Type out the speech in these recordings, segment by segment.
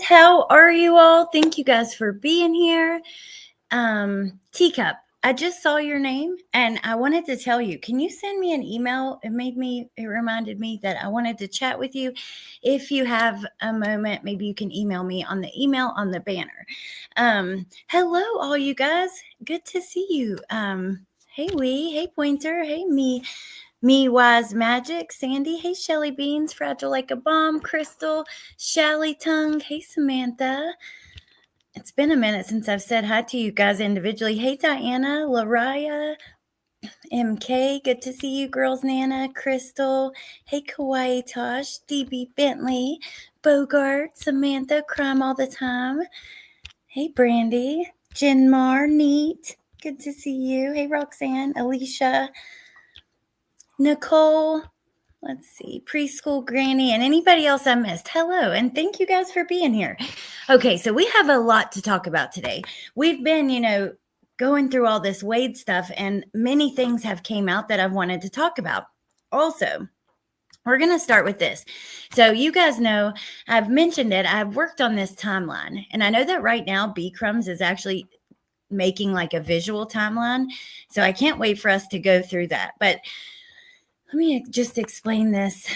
How are you all? Thank you guys for being here. Teacup, I just saw your name and I wanted to tell you, can you send me an email? It reminded me that I wanted to chat with you. If you have a moment, maybe you can email me on the email on the banner. Hello, all you guys. Good to see you. Hey, hey, Pointer. Hey, me Wise Magic, Sandy, hey Shelly Beans, Fragile Like a Bomb, Crystal, Shally Tongue, hey Samantha. It's been a minute since I've said hi to you guys individually. Hey Diana, Laraya, MK, good to see you girls, Nana, Crystal, hey Kawaii Tosh, DB Bentley, Bogart, Samantha, Crime All the Time, hey Brandy, Jinmar, Neat, good to see you, hey Roxanne, Alicia, Nicole, let's see, preschool granny, and anybody else I missed. Hello, and thank you guys for being here. Okay, so we have a lot to talk about today. We've been, going through all this Wade stuff, and many things have came out that I've wanted to talk about. Also, we're going to start with this. So you guys know, I've mentioned it, I've worked on this timeline, and I know that right now B Crumbs is actually making like a visual timeline, so I can't wait for us to go through that. But let me just explain this,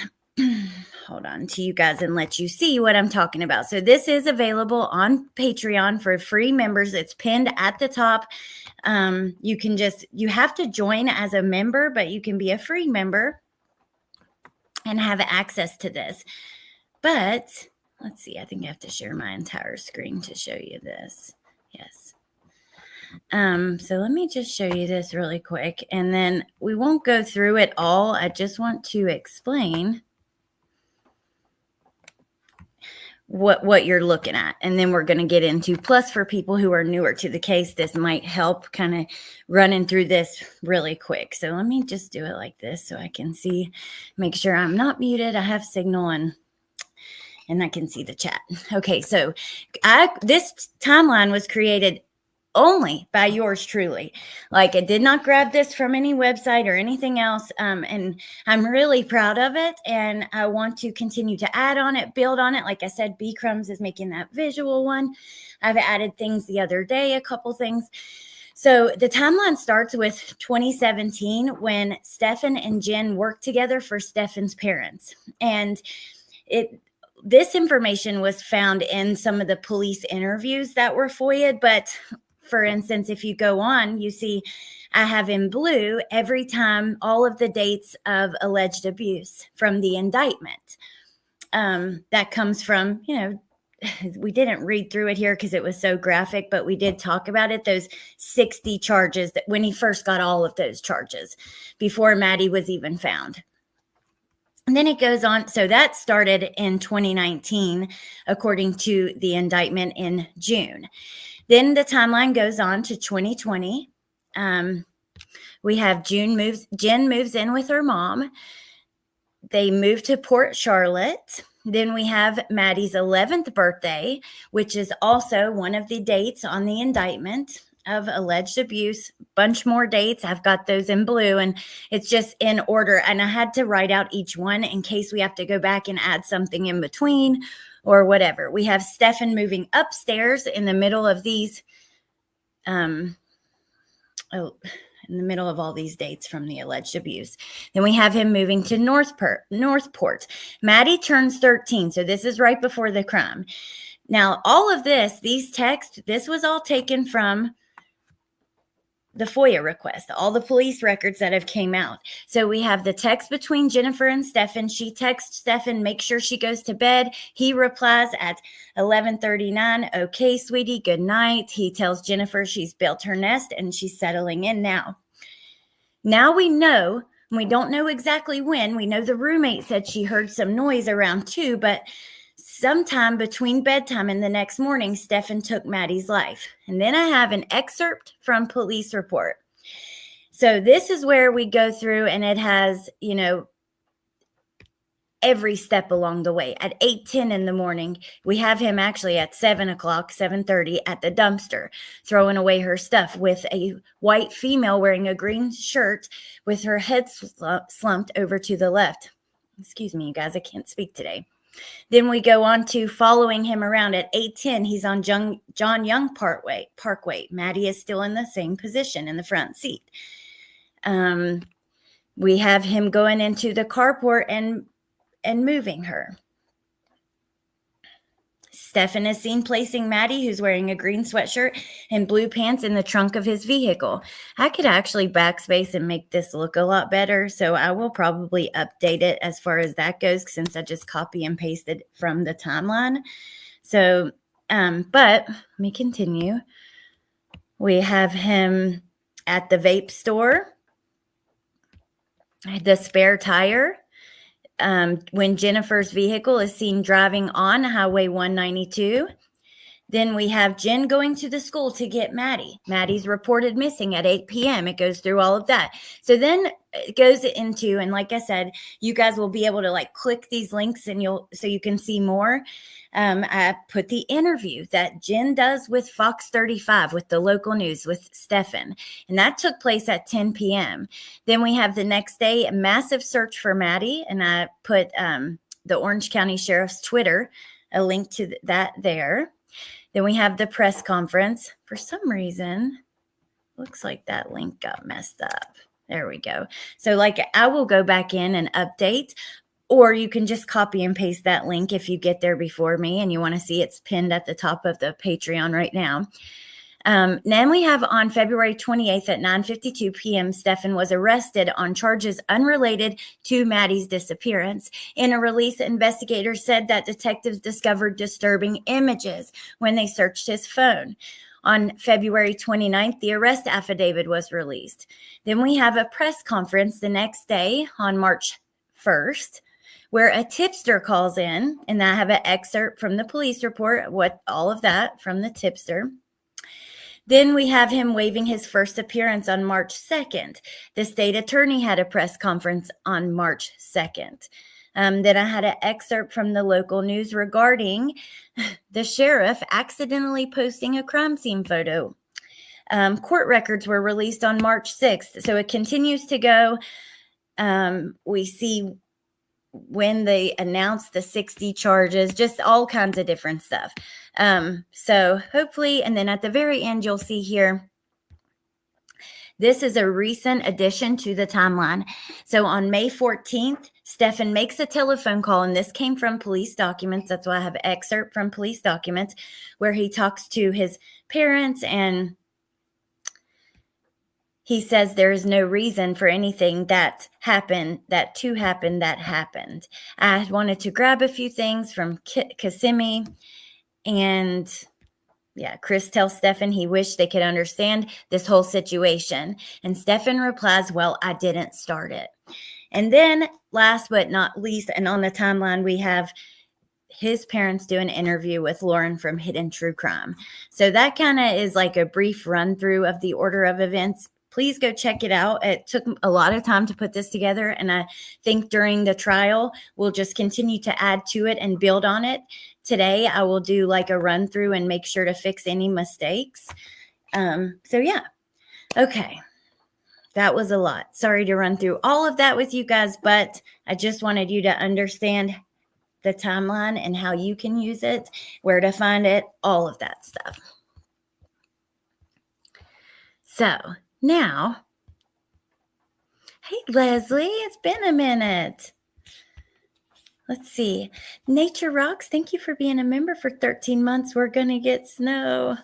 hold on, to you guys and let you see what I'm talking about. So this is available on Patreon for free members. It's pinned at the top. You have to join as a member, but you can be a free member and have access to this. But let's see, I think I have to share my entire screen to show you this. Yes. So let me just show you this really quick, and then we won't go through it all. I just want to explain what you're looking at, and then we're going to get into, plus for people who are newer to the case, this might help kind of running through this really quick. So let me just do it like this so I can see, make sure I'm not muted. I have signal and I can see the chat. Okay, so this timeline was created only by yours truly. Like, I did not grab this from any website or anything else. And I'm really proud of it. And I want to continue to add on it, build on it. Like I said, B Crumbs is making that visual one. I've added things the other day, a couple things. So the timeline starts with 2017 when Stephan and Jen worked together for Stephan's parents. And this information was found in some of the police interviews that were FOIA'd, but for instance, if you go on, you see I have in blue every time all of the dates of alleged abuse from the indictment. That comes from, we didn't read through it here because it was so graphic, but we did talk about it, those 60 charges that when he first got all of those charges before Maddie was even found. And then it goes on. So that started in 2019, according to the indictment in June. Then the timeline goes on to 2020. We have Jen moves in with her mom. They move to Port Charlotte. Then we have Maddie's 11th birthday, which is also one of the dates on the indictment of alleged abuse. Bunch more dates. I've got those in blue, and it's just in order. And I had to write out each one in case we have to go back and add something in between or whatever. We have Stephan moving upstairs in the middle of these, in the middle of all these dates from the alleged abuse. Then we have him moving to Northport. Maddie turns 13, so this is right before the crime. Now, all of this, these texts, this was all taken from the FOIA request, all the police records that have came out. So we have the text between Jennifer and Stephan. She texts Stephan, make sure she goes to bed. He replies at 11:39, okay, sweetie, good night. He tells Jennifer she's built her nest and she's settling in now. Now we know, we don't know exactly when. We know the roommate said she heard some noise around 2, but sometime between bedtime and the next morning, Stephan took Maddie's life. And then I have an excerpt from police report. So this is where we go through, and it has, every step along the way. At 8:10 in the morning, we have him actually at 7 o'clock, 7:30 at the dumpster, throwing away her stuff with a white female wearing a green shirt with her head slumped over to the left. Excuse me, you guys, I can't speak today. Then we go on to following him around at 8:10. He's on John Young Parkway. Maddie is still in the same position in the front seat. We have him going into the carport and moving her. Stephan is seen placing Maddie, who's wearing a green sweatshirt and blue pants, in the trunk of his vehicle. I could actually backspace and make this look a lot better, so I will probably update it as far as that goes, since I just copy and pasted from the timeline. So, but let me continue. We have him at the vape store, the spare tire, when Jennifer's vehicle is seen driving on Highway 192. Then we have Jen going to the school to get Maddie. Maddie's reported missing at 8 p.m. It goes through all of that. So then it goes into, and like I said, you guys will be able to like click these links and so you can see more. I put the interview that Jen does with Fox 35 with the local news with Stephan, and that took place at 10 p.m. Then we have the next day, a massive search for Maddie, and I put the Orange County Sheriff's Twitter, a link to that there. Then we have the press conference. For some reason, looks like that link got messed up. There we go. So like I will go back in and update, or you can just copy and paste that link if you get there before me and you want to see it's pinned at the top of the Patreon right now. Then we have on February 28th at 9:52 p.m., Stephan was arrested on charges unrelated to Maddie's disappearance. In a release, investigators said that detectives discovered disturbing images when they searched his phone. On February 29th, the arrest affidavit was released. Then we have a press conference the next day on March 1st, where a tipster calls in, and I have an excerpt from the police report, all of that from the tipster. Then we have him waiving his first appearance on March 2nd. The state attorney had a press conference on March 2nd. Then I had an excerpt from the local news regarding the sheriff accidentally posting a crime scene photo. Court records were released on March 6th, so it continues to go. We see when they announced the 60 charges, just all kinds of different stuff. So hopefully, and then at the very end, you'll see here, this is a recent addition to the timeline. So on May 14th, Stephan makes a telephone call, and this came from police documents. That's why I have an excerpt from police documents where he talks to his parents, and he says there is no reason for anything that happened. I wanted to grab a few things from Kissimmee, and Chris tells Stephan he wished they could understand this whole situation. And Stephan replies, well, I didn't start it. And then last but not least, and on the timeline, we have his parents do an interview with Lauren from Hidden True Crime. So that kind of is like a brief run through of the order of events. Please go check it out. It took a lot of time to put this together, and I think during the trial, we'll just continue to add to it and build on it. Today, I will do like a run through and make sure to fix any mistakes. Okay. That was a lot. Sorry to run through all of that with you guys, but I just wanted you to understand the timeline and how you can use it, where to find it, all of that stuff. So now, hey, Leslie, it's been a minute. Let's see. Nature Rocks, thank you for being a member for 13 months. We're going to get snow.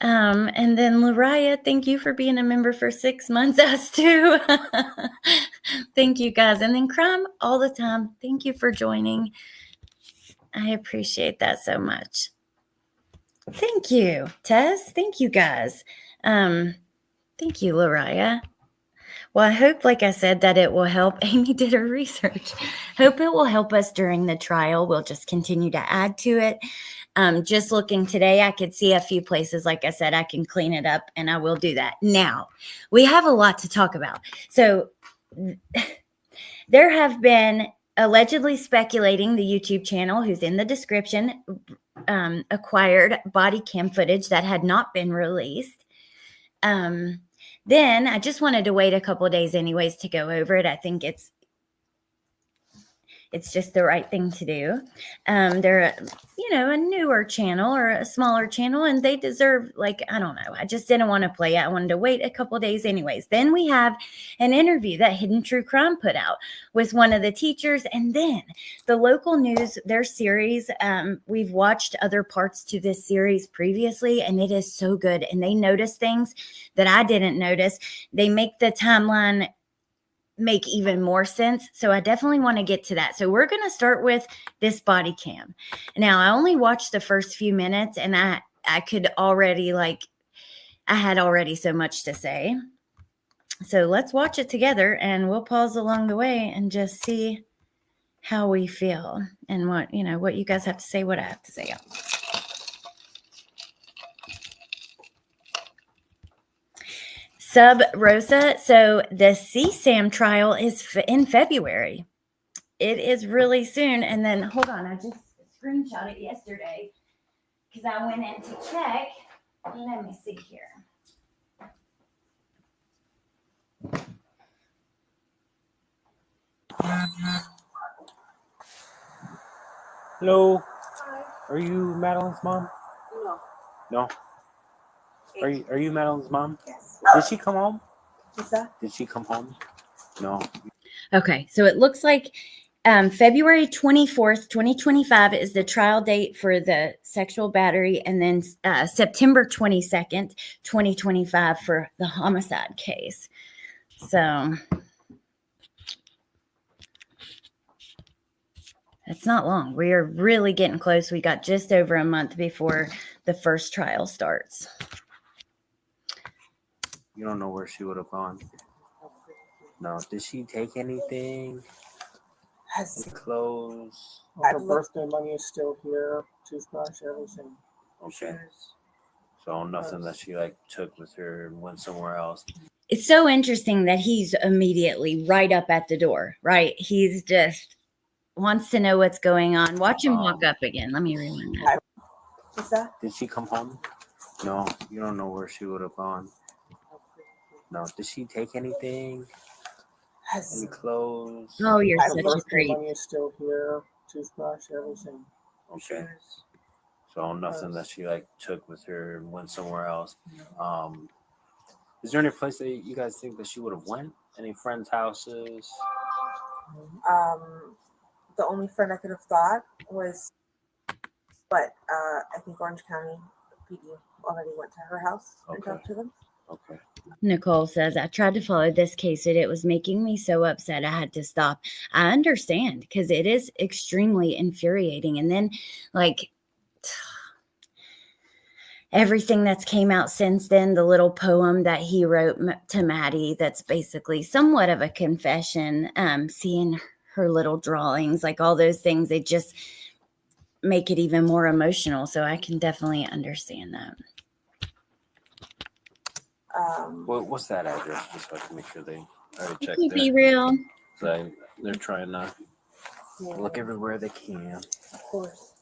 And then Lariah, thank you for being a member for 6 months. Us too. Thank you, guys. And then Crime all the time. Thank you for joining. I appreciate that so much. Thank you, Tess. Thank you, guys. Thank you, Lariah. Well, I hope, like I said, that it will help. Amy did her research. Hope it will help us during the trial. We'll just continue to add to it. Just looking today, I could see a few places, like I said, I can clean it up, and I will do that. Now, we have a lot to talk about. So there have been allegedly speculating the YouTube channel, who's in the description, acquired body cam footage that had not been released. Then I just wanted to wait a couple of days anyways to go over it. I think It's just the right thing to do. They're, a newer channel or a smaller channel, and they deserve, I don't know. I just didn't want to play it. I wanted to wait a couple days anyways. Then we have an interview that Hidden True Crime put out with one of the teachers, and then the local news, their series. We've watched other parts to this series previously, and it is so good. And they notice things that I didn't notice. They make the timeline make even more sense. So I definitely want to get to that. So we're going to start with this body cam. Now, I only watched the first few minutes, and I could already I had already so much to say. So let's watch it together, and we'll pause along the way and just see how we feel and what you guys have to say, what I have to say. Sub Rosa. So the CSAM trial is in February. It is really soon. And then, hold on, I just screenshot it yesterday because I went in to check. Let me see here. Hello. Hi. Are you Madeline's mom? No. No. Are you Madeline's mom? Yes. Did she come home? What's that? Did she come home? No. Okay, so it looks like February 24th, 2025 is the trial date for the sexual battery, and then September 22nd, 2025 for the homicide case. So it's not long. We are really getting close. We got just over a month before the first trial starts. You don't know where she would have gone? No. Did she take anything? Any clothes? Her birthday money is still here. Toothbrush, everything. Okay. So nothing that she took with her and went somewhere else. It's so interesting that he's immediately right up at the door, right? He's just wants to know what's going on. Watch him walk up again. Let me rewind that. What's that? Did she come home? No. You don't know where she would have gone. No. Did she take anything? Any clothes? Oh, you're Her such a birthday creep. money is still here. Toothbrush, everything. Okay. So nothing that she took with her and went somewhere else. Is there any place that you guys think that she would have went? Any friends' houses? The only friend I could have thought was, but I think Orange County PD already went to her house and talked to them. Okay. Nicole says, I tried to follow this case, and it was making me so upset I had to stop. I understand, because it is extremely infuriating. And then, everything that's came out since then, the little poem that he wrote to Maddie, that's basically somewhat of a confession, seeing her little drawings, all those things, they just make it even more emotional. So I can definitely understand that. What's that address? Just so I can make sure they already checked Be there. real. So they're trying to look everywhere they can. Of course.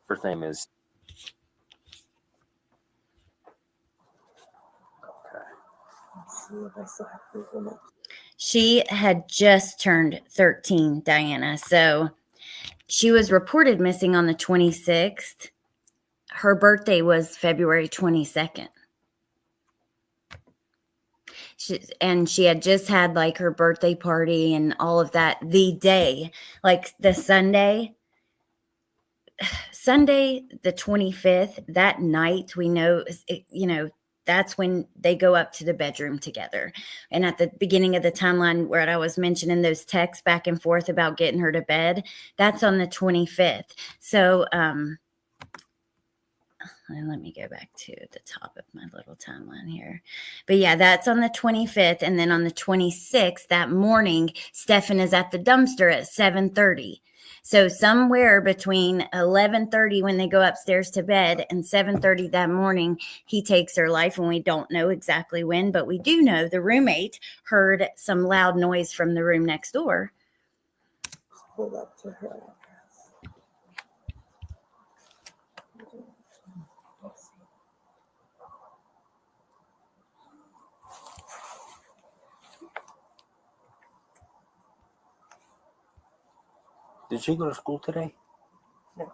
First name is. Okay. Let's see if I still have Google Maps. She had just turned 13, Diana. So she was reported missing on the 26th. Her birthday was February 22nd. She had just had her birthday party and all of that the day, the Sunday the 25th, that night. We know, that's when they go up to the bedroom together. And at the beginning of the timeline where I was mentioning those texts back and forth about getting her to bed, that's on the 25th. So, and let me go back to the top of my little timeline here. But yeah, that's on the 25th. And then on the 26th, that morning, Stephan is at the dumpster at 7:30. So somewhere between 11:30 when they go upstairs to bed and 7:30 that morning, he takes her life. And we don't know exactly when, but we do know the roommate heard some loud noise from the room next door. Hold up to her address. Did she go to school today? No.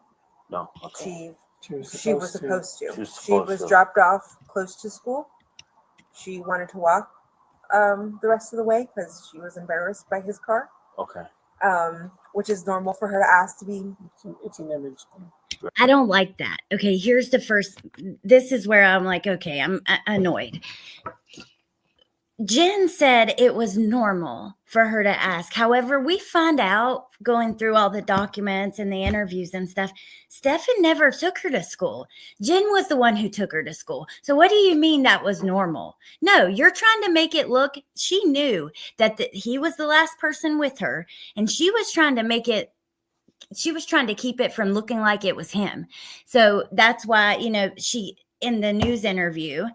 No. Okay. She was supposed to. She was She supposed was to. dropped off close to school. She wanted to walk the rest of the way because she was embarrassed by his car. Okay. Which is normal for her to ask to be. It's an image. I don't like that. Okay, here's the first. This is where I'm like, okay, I'm annoyed. Jen said it was normal for her to ask. However, we find out going through all the documents and the interviews and stuff, Stephan never took her to school. Jen was the one who took her to school. So what do you mean that was normal? No, you're trying to make it look, she knew that he was the last person with her, and she was trying to make it, she was trying to keep it from looking like it was him. So that's why, she, in the news interview,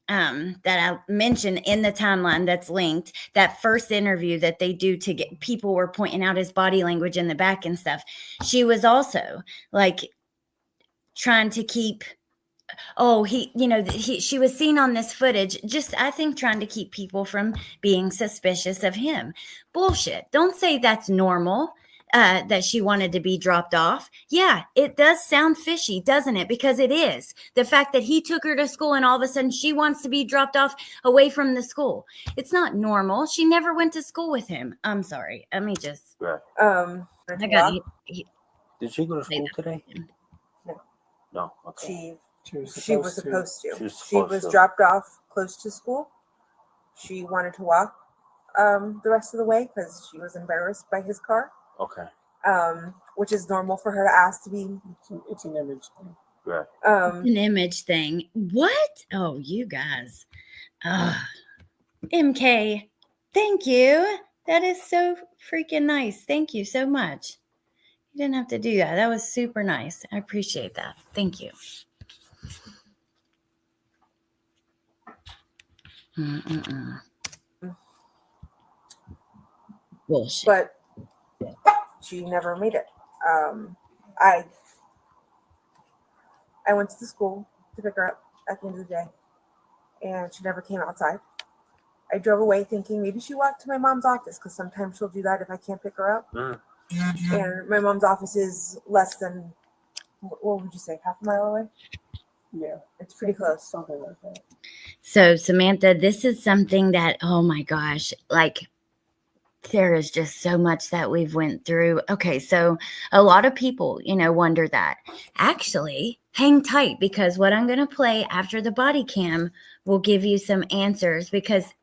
that I mentioned in the timeline that's linked, that first interview that they do to get people were pointing out his body language in the back and stuff. She was also like trying to keep, she was seen on this footage, just, I think, trying to keep people from being suspicious of him. Bullshit. Don't say that's normal. That she wanted to be dropped off. Yeah, it does sound fishy, doesn't it? Because it is. The fact that he took her to school and all of a sudden she wants to be dropped off away from the school. It's not normal. She never went to school with him. I'm sorry. Let me just. Right. I got Did she go to school today? No. No. Okay. She was supposed to. She was dropped off close to school. She wanted to walk the rest of the way because she was embarrassed by his car. Okay. Which is normal for her to ask to be. It's an image. Right. an image thing. What? Oh, you guys. MK, thank you. That is so freaking nice. Thank you so much. You didn't have to do that. That was super nice. I appreciate that. Thank you. Bullshit. But she never made it. I went to the school to pick her up at the end of the day, and she never came outside. I drove away thinking maybe she walked to my mom's office because sometimes she'll do that if I can't pick her up. And my mom's office is less than, what would you say, half a mile away? Yeah, it's pretty close. Something like that. So, Samantha, this is something that, oh my gosh, like, there is just so much that we've went through. Okay, so a lot of people, wonder that. Actually, hang tight, because what I'm going to play after the body cam will give you some answers, because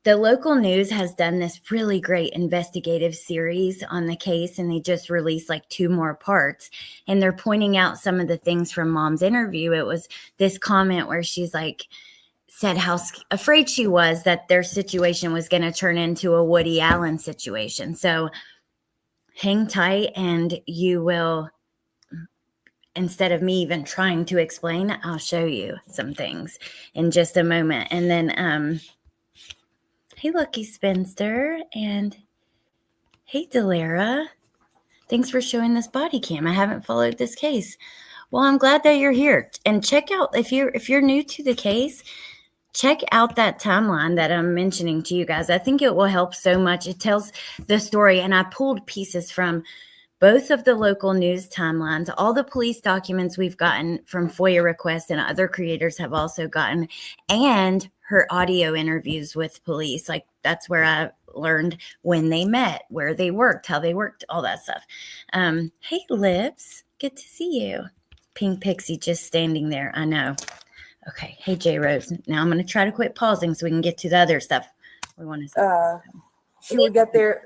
the local news has done this really great investigative series on the case, and they just released like 2 more parts, and they're pointing out some of the things from Mom's interview. It was this comment where she's like, said how afraid she was that their situation was going to turn into a Woody Allen situation. So hang tight, and you will, instead of me even trying to explain, I'll show you some things in just a moment. And then, hey, Lucky Spinster, and hey, Delara. Thanks for showing this body cam. I haven't followed this case. Well, I'm glad that you're here. And check out, if you're new to the case, check out that timeline that I'm mentioning to you guys. I think it will help so much. It tells the story, and I pulled pieces from both of the local news timelines, all the police documents we've gotten from FOIA requests and other creators have also gotten, and her audio interviews with police. Like, that's where I learned when they met, where they worked, how they worked, all that stuff. Hey, Lips, good to see you. Pink Pixie just standing there. I know. Okay. Hey, J Rose. Now I'm going to try to quit pausing so we can get to the other stuff we want to say. She would get there.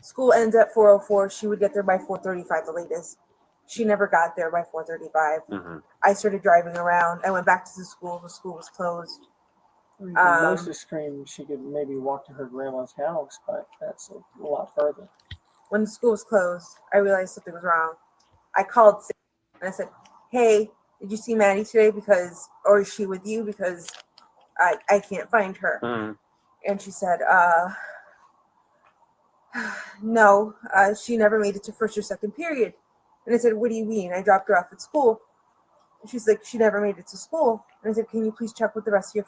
School ends at 4:04. She would get there by 4:35, the latest. She never got there by 4:35. I started driving around. I went back to the school. The school was closed. Most of the stream, she could maybe walk to her grandma's house, but that's a lot further. When the school was closed, I realized something was wrong. I called and I said, "Hey, did you see Maddie today? Or is she with you? Because I can't find her." And she said, "No, she never made it to first or second period." And I said, "What do you mean? I dropped her off at school." And she's like, "She never made it to school." And I said, "Can you please check with the rest of your..."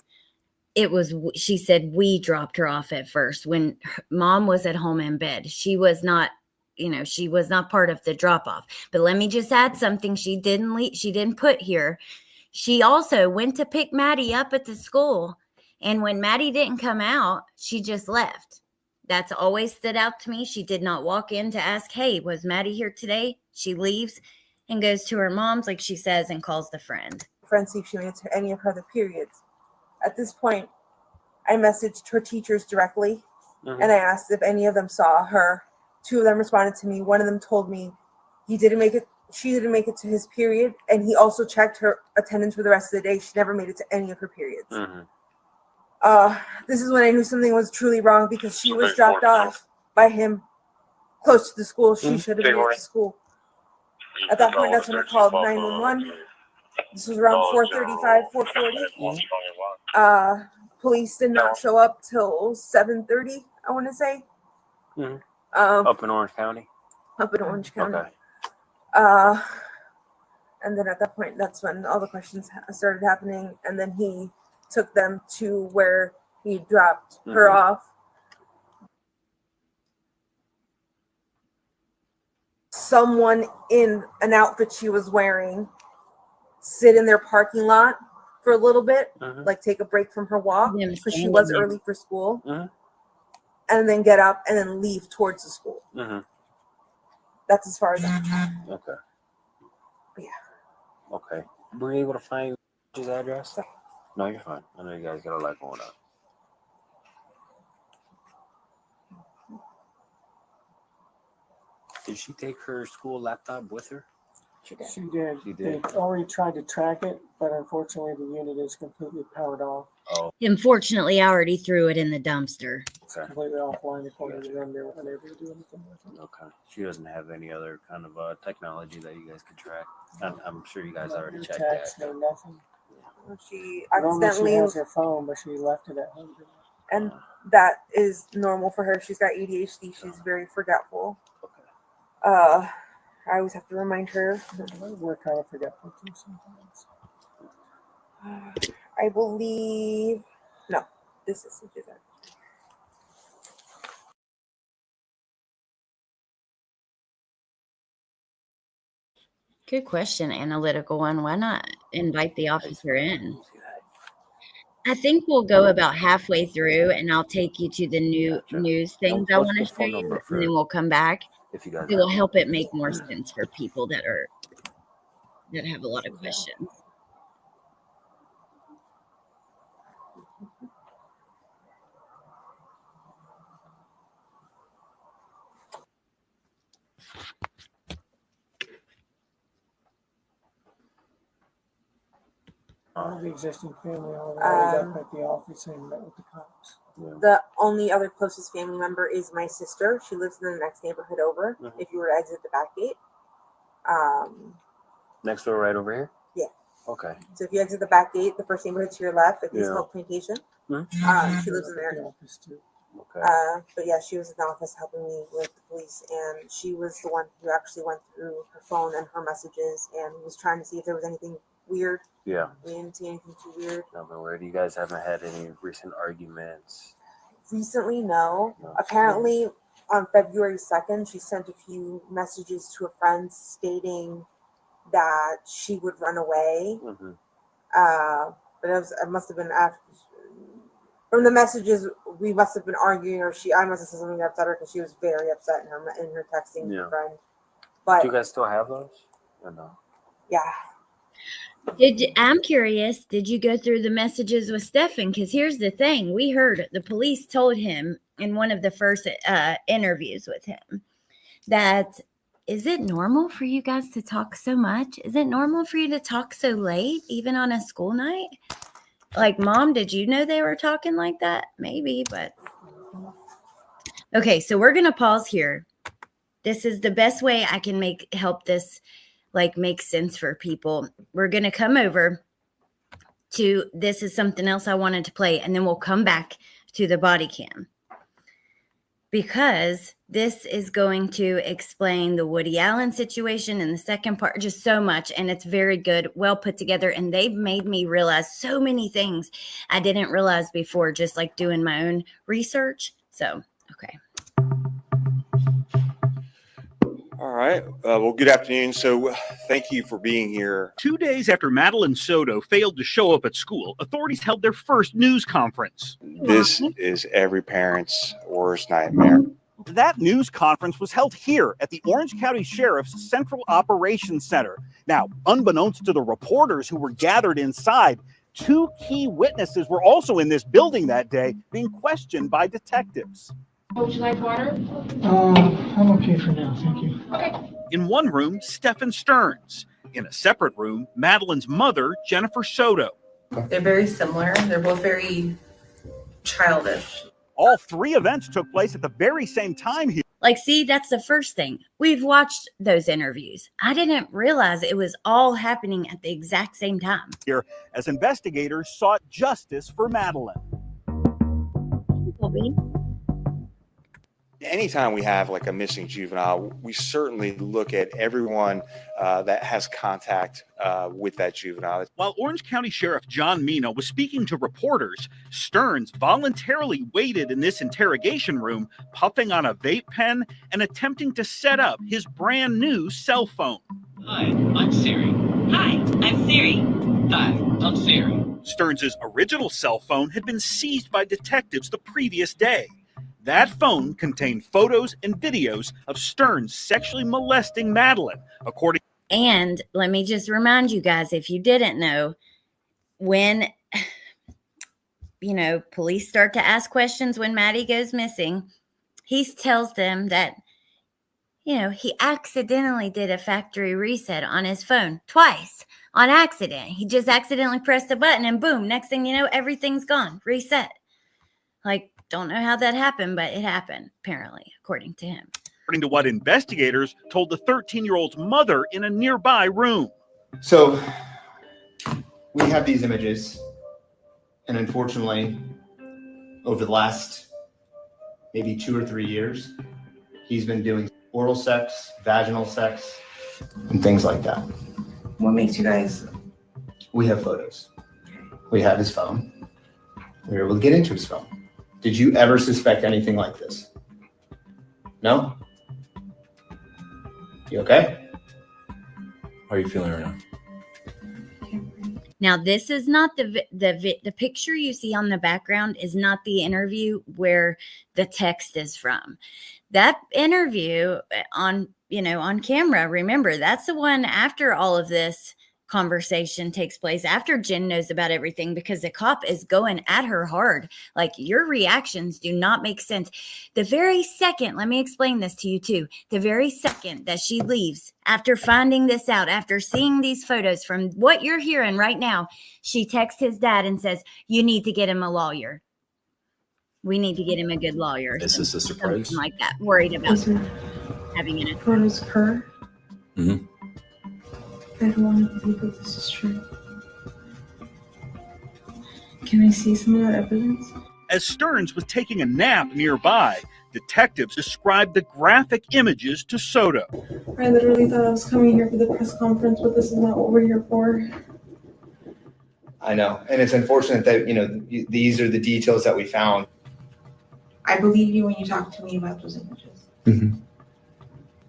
She said we dropped her off at first when Mom was at home in bed. She was not she was not part of the drop off. But let me just add something she didn't put here. She also went to pick Maddie up at the school. And when Maddie didn't come out, she just left. That's always stood out to me. She did not walk in to ask, hey, was Maddie here today? She leaves and goes to her mom's, like she says, and calls the friend. Friend, see if she made it to any of her other periods. At this point, I messaged her teachers directly, and I asked if any of them saw her. 2 of them responded to me. One of them told me she didn't make it to his period, and he also checked her attendance for the rest of the day. She never made it to any of her periods. This is when I knew something was truly wrong, because she was dropped off by him close to the school. She should have made it to school. At that point, that's when I called 911. This was around 4:35, 4:40. Police did not show up till 7:30, I want to say. Up in Orange County? Up in Orange County. Okay. And then at that point, that's when all the questions started happening. And then he took them to where he dropped her off. Someone in an outfit she was wearing sit in their parking lot for a little bit, like take a break from her walk, because she was early for school, and then get up and then leave towards the school. That's as far as I know. Okay. But yeah. Okay. Were you able to find his address? No, you're fine. I know you guys got a lot going on. Did she take her school laptop with her? She did. She did. She did. They already tried to track it, but unfortunately the unit is completely powered off. Oh, Unfortunately, I already threw it in the dumpster. okay. Completely offline according to them. They were unable to do anything with it. Okay. She doesn't have any other kind of technology that you guys could track. I'm sure you guys already No checked text, that. no nothing. She Normally accidentally, she has her phone, but she left it at home. and that is normal for her. She's got ADHD. She's very forgetful. Okay. I always have to remind her. We're kind of forgetful too sometimes. I believe, no, this is that. Good question, analytical one. Why not invite the officer in? I think we'll go about halfway through, and I'll take you to the news things I want to show you, and then we'll come back. If you guys It will help it make more sense for people that have a lot of questions. All the existing family already up at the office and met with the cops. The only other closest family member is my sister. She lives in the next neighborhood over. If you were to exit the back gate. next door, right over here? Yeah. Okay. So if you exit the back gate, the first neighborhood to your left, at East Hope Plantation. She lives in there. Okay. But yeah, she was in the office helping me with the police, and she was the one who actually went through her phone and her messages and was trying to see if there was anything weird. Yeah. We didn't see anything too weird. Nothing weird. You guys haven't had any recent arguments? Recently, no. Apparently, on February 2nd, she sent a few messages to a friend stating that she would run away. But it must have been after. From the messages, we must have been arguing, or I must have said something that upset her because she was very upset in her texting with her friend. But do you guys still have those? Or no? Yeah. I'm curious, did you go through the messages with Stephan? Because here's the thing. We heard the police told him in one of the first interviews with him that, is it normal for you guys to talk so much? Is it normal for you to talk so late, even on a school night? Like, Mom, did you know they were talking like that? Maybe, but. Okay, so we're going to pause here. This is the best way I can help this make sense for people. We're going to come over to, this is something else I wanted to play, and then we'll come back to the body cam. Because this is going to explain the Woody Allen situation in the second part, just so much. And it's very good, well put together. And they've made me realize so many things I didn't realize before, just like doing my own research. So, okay. All right. Well, good afternoon. So thank you for being here. 2 days after Madeline Soto failed to show up at school, authorities held their first news conference. This is every parent's worst nightmare. That news conference was held here at the Orange County Sheriff's Central Operations Center. Now, unbeknownst to the reporters who were gathered inside, 2 key witnesses were also in this building that day being questioned by detectives. Would you like water? I'm okay for now, thank you. Okay. In one room, Stephan Stearns. In a separate room, Madeline's mother, Jennifer Soto. They're very similar. They're both very childish. All 3 events took place at the very same time here. Like, see, that's the first thing. We've watched those interviews. I didn't realize it was all happening at the exact same time. Here, as investigators sought justice for Madeline. Anytime we have like a missing juvenile, we certainly look at everyone that has contact with that juvenile. While Orange County Sheriff John Mina was speaking to reporters, Stearns voluntarily waited in this interrogation room, puffing on a vape pen and attempting to set up his brand new cell phone. Hi, I'm Siri. Hi, I'm Siri. Hi, I'm Siri. Stearns' original cell phone had been seized by detectives the previous day. That phone contained photos and videos of Stearns sexually molesting Madeline, according. And let me just remind you guys, if you didn't know, when, police start to ask questions when Maddie goes missing, he tells them that, he accidentally did a factory reset on his phone twice on accident. He just accidentally pressed a button and boom, next thing you know, everything's gone, reset. Like, don't know how that happened, but it happened, apparently, according to him. According to what investigators told the 13-year-old's mother in a nearby room. So we have these images, and unfortunately, over the last maybe 2 or 3 years, he's been doing oral sex, vaginal sex, and things like that. What makes you guys? We have photos. We have his phone. We were able to get into his phone. Did you ever suspect anything like this? No? You okay? How are you feeling right now? Now, this is not the picture you see on the background is not the interview where the text is from. That interview on camera, remember, that's the one after all of this conversation takes place, after Jen knows about everything, because the cop is going at her hard. Like, your reactions do not make sense. The very second, let me explain this to you too, the very second that she leaves, after finding this out, after seeing these photos, from what you're hearing right now, she texts his dad and says, you need to get him a lawyer. We need to get him a good lawyer. Is this a surprise? Something like that. Worried about having an Photos of her. Mm-hmm. I don't want to believe that this is true. Can I see some of that evidence? As Stearns was taking a nap nearby, detectives described the graphic images to Soto. I literally thought I was coming here for the press conference, but this is not what we're here for. I know. And it's unfortunate that, these are the details that we found. I believe you when you talk to me about those images. Mm-hmm.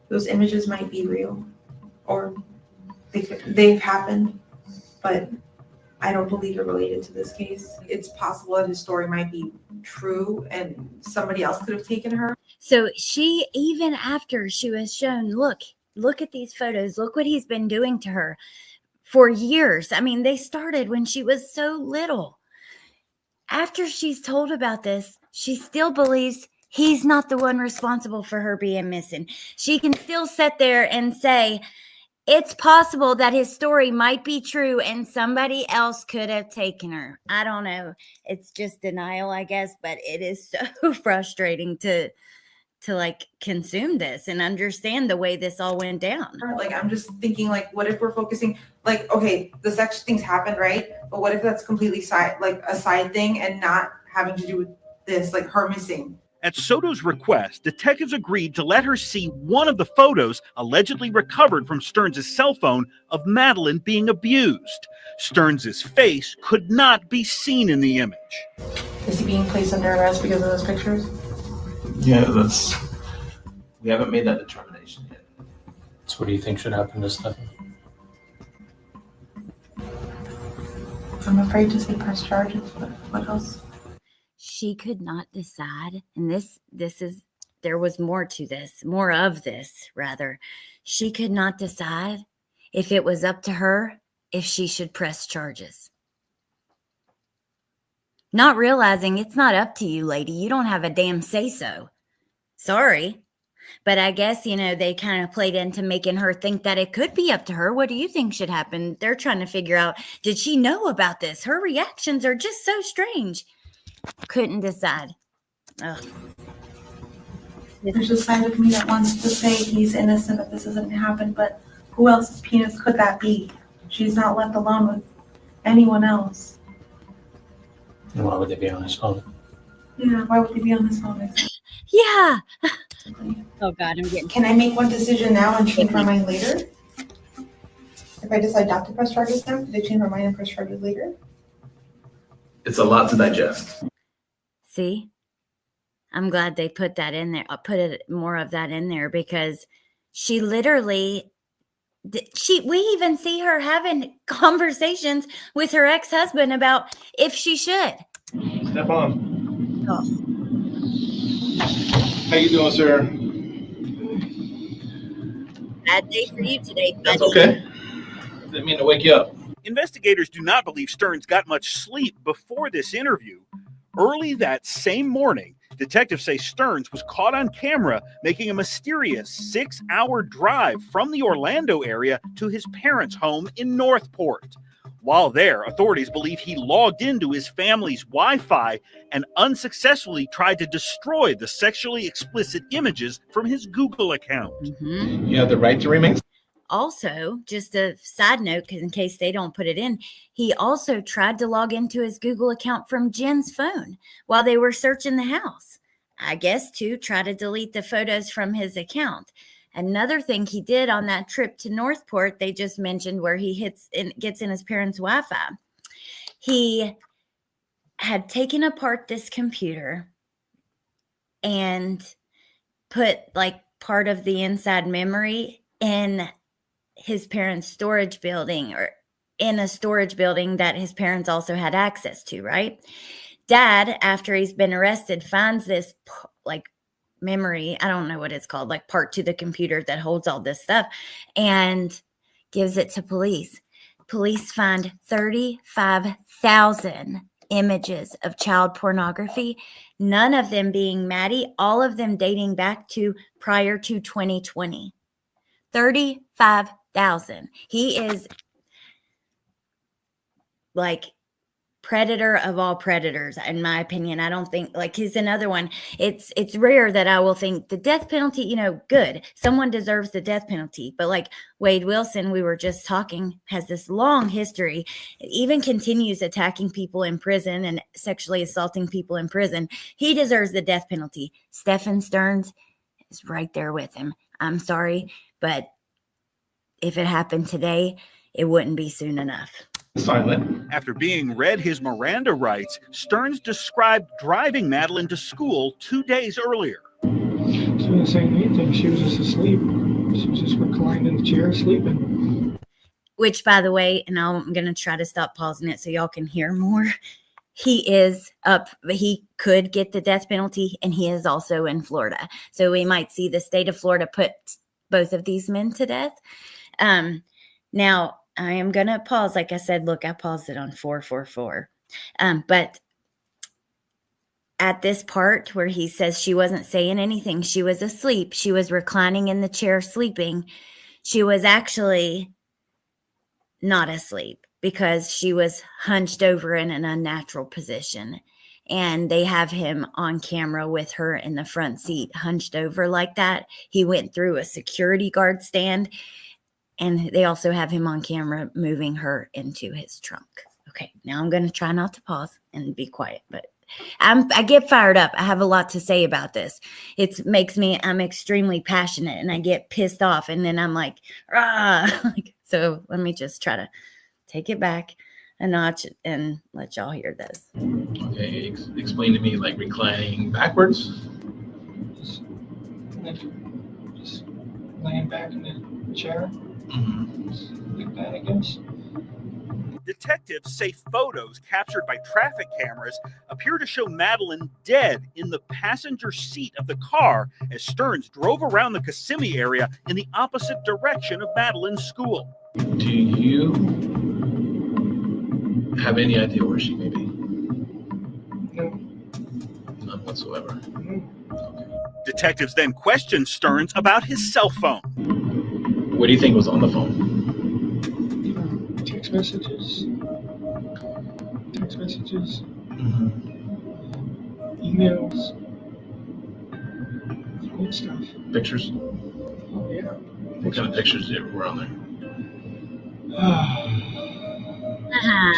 Those images might be real, or they've happened, but I don't believe they're related to this case. It's possible that his story might be true and somebody else could have taken her. So she, even after she was shown, look at these photos, look what he's been doing to her for years. I mean, they started when she was so little. After she's told about this, she still believes he's not the one responsible for her being missing. She can still sit there and say, it's possible that his story might be true and somebody else could have taken her. I don't know. It's just denial, I guess, but it is so frustrating to like consume this and understand the way this all went down. Like, I'm just thinking, like, what if we're focusing, like, okay, the sex things happened, right? But what if that's completely a side thing and not having to do with this, like her missing? At Soto's request, detectives agreed to let her see one of the photos allegedly recovered from Stearns' cell phone of Madeline being abused. Stearns' face could not be seen in the image. Is he being placed under arrest because of those pictures? Yeah, we haven't made that determination yet. So what do you think should happen to Stephan? I'm afraid to say press charges, but what else? She could not decide, and this is, there was more to this, more of this rather. She could not decide if it was up to her if she should press charges. Not realizing it's not up to you, lady. You don't have a damn say-so. Sorry. But I guess, you know, they kind of played into making her think that it could be up to her. What do you think should happen? They're trying to figure out, did she know about this? Her reactions are just so strange. Couldn't decide. Ugh. There's a side of me that wants to say he's innocent, that this isn't happened, but who else's penis could that be? She's not left alone with anyone else. And why would they be on his phone? Yeah, why would they be on his phone? Yeah. Oh God, I'm getting. Can I make one decision now and change my mind later? If I decide not to press charges now, could I change my mind and press charges later? It's a lot to digest. See, I'm glad they put that in there. Put it more of that in there, because she literally, we even see her having conversations with her ex-husband about if she should. Stephan. Oh. How you doing, sir? Bad day for you today, buddy. That's okay. Didn't mean to wake you up. Investigators do not believe Stearns got much sleep before this interview. Early that same morning, detectives say Stearns was caught on camera making a mysterious 6-hour drive from the Orlando area to his parents' home in Northport. While there, authorities believe he logged into his family's Wi-Fi and unsuccessfully tried to destroy the sexually explicit images from his Google account. Mm-hmm. You have the right to remain. Also, just a side note, because in case they don't put it in, he also tried to log into his Google account from Jen's phone while they were searching the house. I guess to try to delete the photos from his account. Another thing he did on that trip to Northport, they just mentioned, where he gets in his parents' Wi-Fi. He had taken apart this computer and put like part of the inside memory in his parents' storage building, or in a storage building that his parents also had access to, right? Dad, after he's been arrested, finds this like memory, I don't know what it's called, like part to the computer that holds all this stuff, and gives it to police. Police find 35,000 images of child pornography, none of them being Maddie, all of them dating back to prior to 2020. 35,000. He is like predator of all predators, in my opinion. I don't think, like, he's another one. It's rare that I will think the death penalty, you know, good. Someone deserves the death penalty. But like Wade Wilson, we were just talking, has this long history, even continues attacking people in prison and sexually assaulting people in prison. He deserves the death penalty. Stephan Stearns is right there with him. I'm sorry, but if it happened today, it wouldn't be soon enough. Silent. After being read his Miranda rights, Stearns described driving Madeline to school 2 days earlier. She wasn't saying anything. She was just asleep. She was just reclined in the chair sleeping. Which, by the way, and I'm going to try to stop pausing it so y'all can hear more. He is up. He could get the death penalty, and he is also in Florida. So we might see the state of Florida put both of these men to death. Now, I am going to pause. Like I said, look, I paused it on 444. But at this part where he says she wasn't saying anything, she was asleep, she was reclining in the chair sleeping, she was actually not asleep because she was hunched over in an unnatural position. And they have him on camera with her in the front seat, hunched over like that. He went through a security guard stand. And they also have him on camera moving her into his trunk. Okay, now I'm going to try not to pause and be quiet, but I get fired up. I have a lot to say about this. It makes me, I'm extremely passionate, and I get pissed off, and then I'm like, ah. So let me just try to take it back a notch and let y'all hear this. Okay, explain to me, like reclining backwards. Just laying back and then chair. Like that, I guess. Detectives say photos captured by traffic cameras appear to show Madeline dead in the passenger seat of the car as Stearns drove around the Kissimmee area in the opposite direction of Madeline's school. Do you have any idea where she may be? No. None whatsoever. Detectives then questioned Stearns about his cell phone. What do you think was on the phone? Text messages. Emails. Good stuff. Pictures? Oh, yeah. What kind of pictures were on there?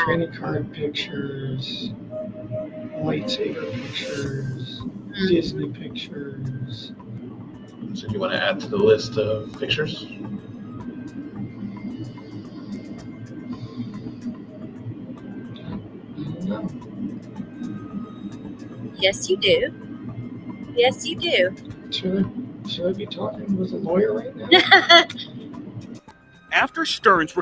Training card pictures. Lightsaber pictures. Disney pictures. So do you want to add to the list of pictures? No. Yes, you do. Yes, you do. Should I be talking with a lawyer right now? After Stearns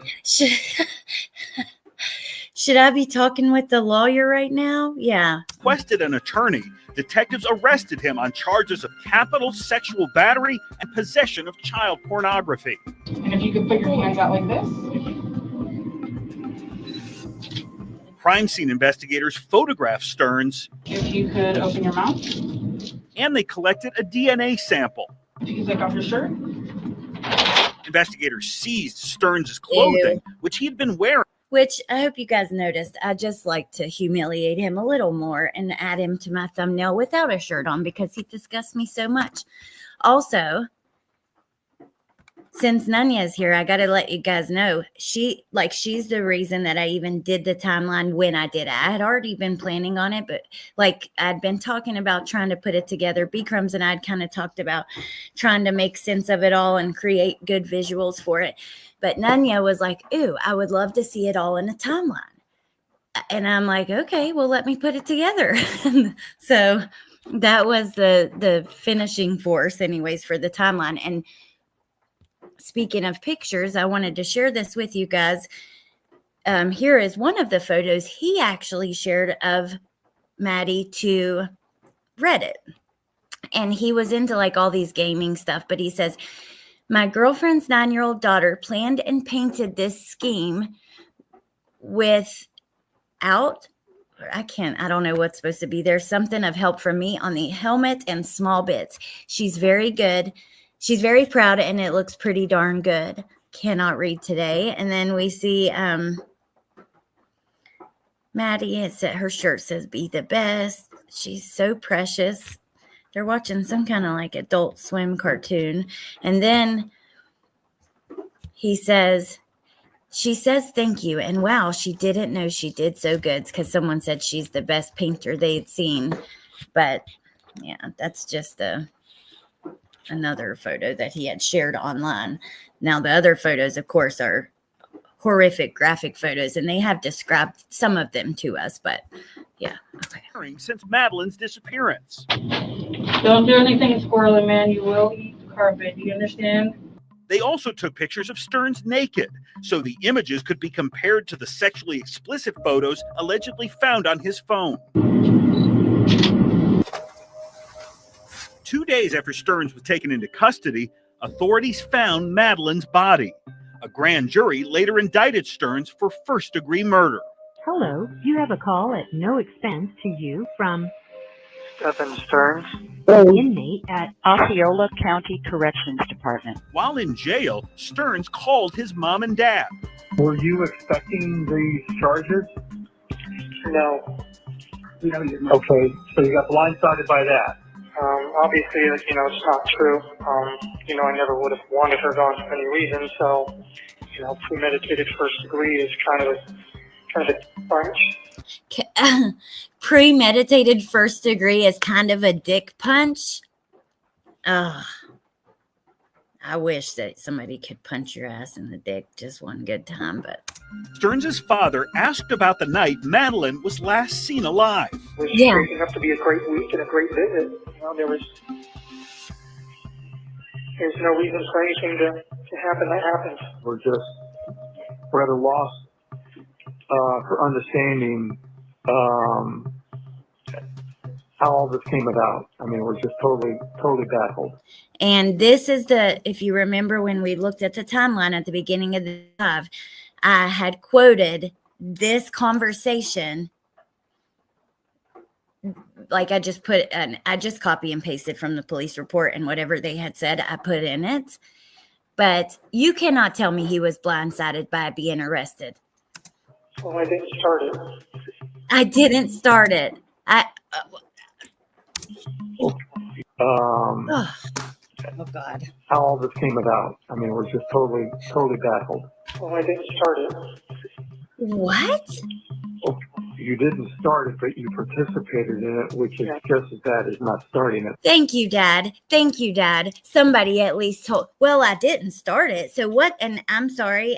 Should I be talking with the lawyer right now? Yeah. requested an attorney, detectives arrested him on charges of capital sexual battery and possession of child pornography. And if you could put your hands out like this. Crime scene investigators photographed Stearns, If you could open your mouth. and they collected a DNA sample. If you could take off your shirt. Investigators seized Stearns' clothing, which he had been wearing. Which I hope you guys noticed. I just like to humiliate him a little more and add him to my thumbnail without a shirt on because he disgusts me so much. Also, since Nanya is here, I got to let you guys know she's the reason that I even did the timeline when I did it. I had already been planning on it, but I'd been talking about trying to put it together. B Crumbs and I'd kind of talked about trying to make sense of it all and create good visuals for it. But Nanya was like, ooh, I would love to see it all in a timeline. And I'm like, okay, well, let me put it together. So that was the finishing force anyways for the timeline. And speaking of pictures, I wanted to share this with you guys. Here is one of the photos he actually shared of Maddie to Reddit. And he was into all these gaming stuff, but he says, my girlfriend's 9-year-old daughter planned and painted this scheme I don't know what's supposed to be. There's something of help from me on the helmet and small bits. She's very good. She's very proud, and it looks pretty darn good. Cannot read today. And then we see Maddie. Her shirt says, be the best. She's so precious. They're watching some kind of Adult Swim cartoon. And then she says, thank you. And wow, she didn't know she did so good because someone said she's the best painter they'd seen. But yeah, that's just another photo that he had shared online. Now, the other photos, of course, are horrific graphic photos, and they have described some of them to us. But yeah, okay. Since Madeline's disappearance. Don't do anything squirrely, man. You will eat the carpet. You understand? They also took pictures of Stearns naked, so the images could be compared to the sexually explicit photos allegedly found on his phone. 2 days after Stearns was taken into custody, authorities found Madeline's body. A grand jury later indicted Stearns for first-degree murder. Hello, you have a call at no expense to you from Stephan Stearns, inmate at Osceola County Corrections Department. While in jail, Stearns called his mom and dad. Were you expecting these charges? No. Okay, so you got blindsided by that. Obviously, it's not true. I never would have wanted her gone for any reason, so, premeditated first degree is kind of a punch. Premeditated first degree is kind of a dick punch. I wish that somebody could punch your ass in the dick just one good time, but Stearns' father asked about the night Madeline was last seen alive. It was shaping up to be a great week and a great visit. There's no reason for anything it happened, that happened. We're at a loss for understanding how all this came about. I mean, we're just totally baffled. And this is if you remember when we looked at the timeline at the beginning of the live, I had quoted this conversation. Like I just copy and pasted from the police report, and whatever they had said, I put in it. But you cannot tell me he was blindsided by being arrested. Well, I didn't start it. I didn't start it. Oh God. How all this came about. I mean, we're just totally baffled. Well, I didn't start it. What? Well, you didn't start it, but you participated in it, which is just as bad as not starting it. Thank you, Dad. Thank you, Dad. Somebody at least told. Well, I didn't start it. So what? And I'm sorry.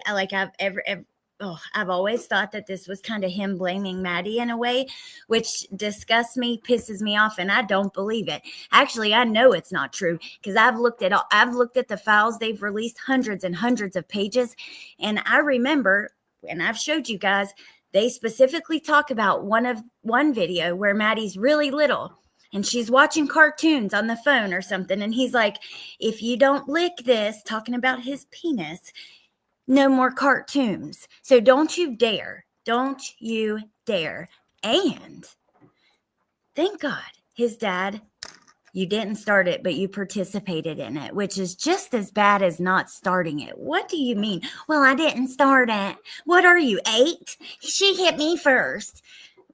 I've always thought that this was kind of him blaming Maddie in a way, which disgusts me, pisses me off, and I don't believe it. Actually, I know it's not true because I've looked at the files. They've released hundreds and hundreds of pages, and I remember, and I've showed you guys, they specifically talk about one video where Maddie's really little and she's watching cartoons on the phone or something, and he's like, "If you don't lick this," talking about his penis, "no more cartoons. So don't you dare. Don't you dare." And thank God his dad, you didn't start it, but you participated in it, which is just as bad as not starting it. What do you mean? Well, I didn't start it. What are you, 8? She hit me first.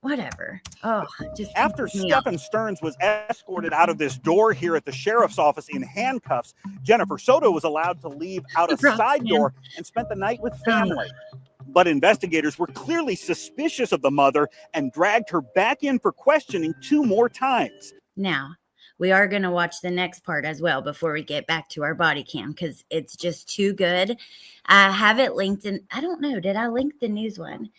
Whatever. Oh, just after Stephan Stearns was escorted out of this door here at the sheriff's office in handcuffs, Jennifer Soto was allowed to leave out a side door and spent the night with family. But investigators were clearly suspicious of the mother and dragged her back in for questioning 2 more times. Now, we are going to watch the next part as well before we get back to our body cam because it's just too good. I have it linked in. I don't know. Did I link the news one?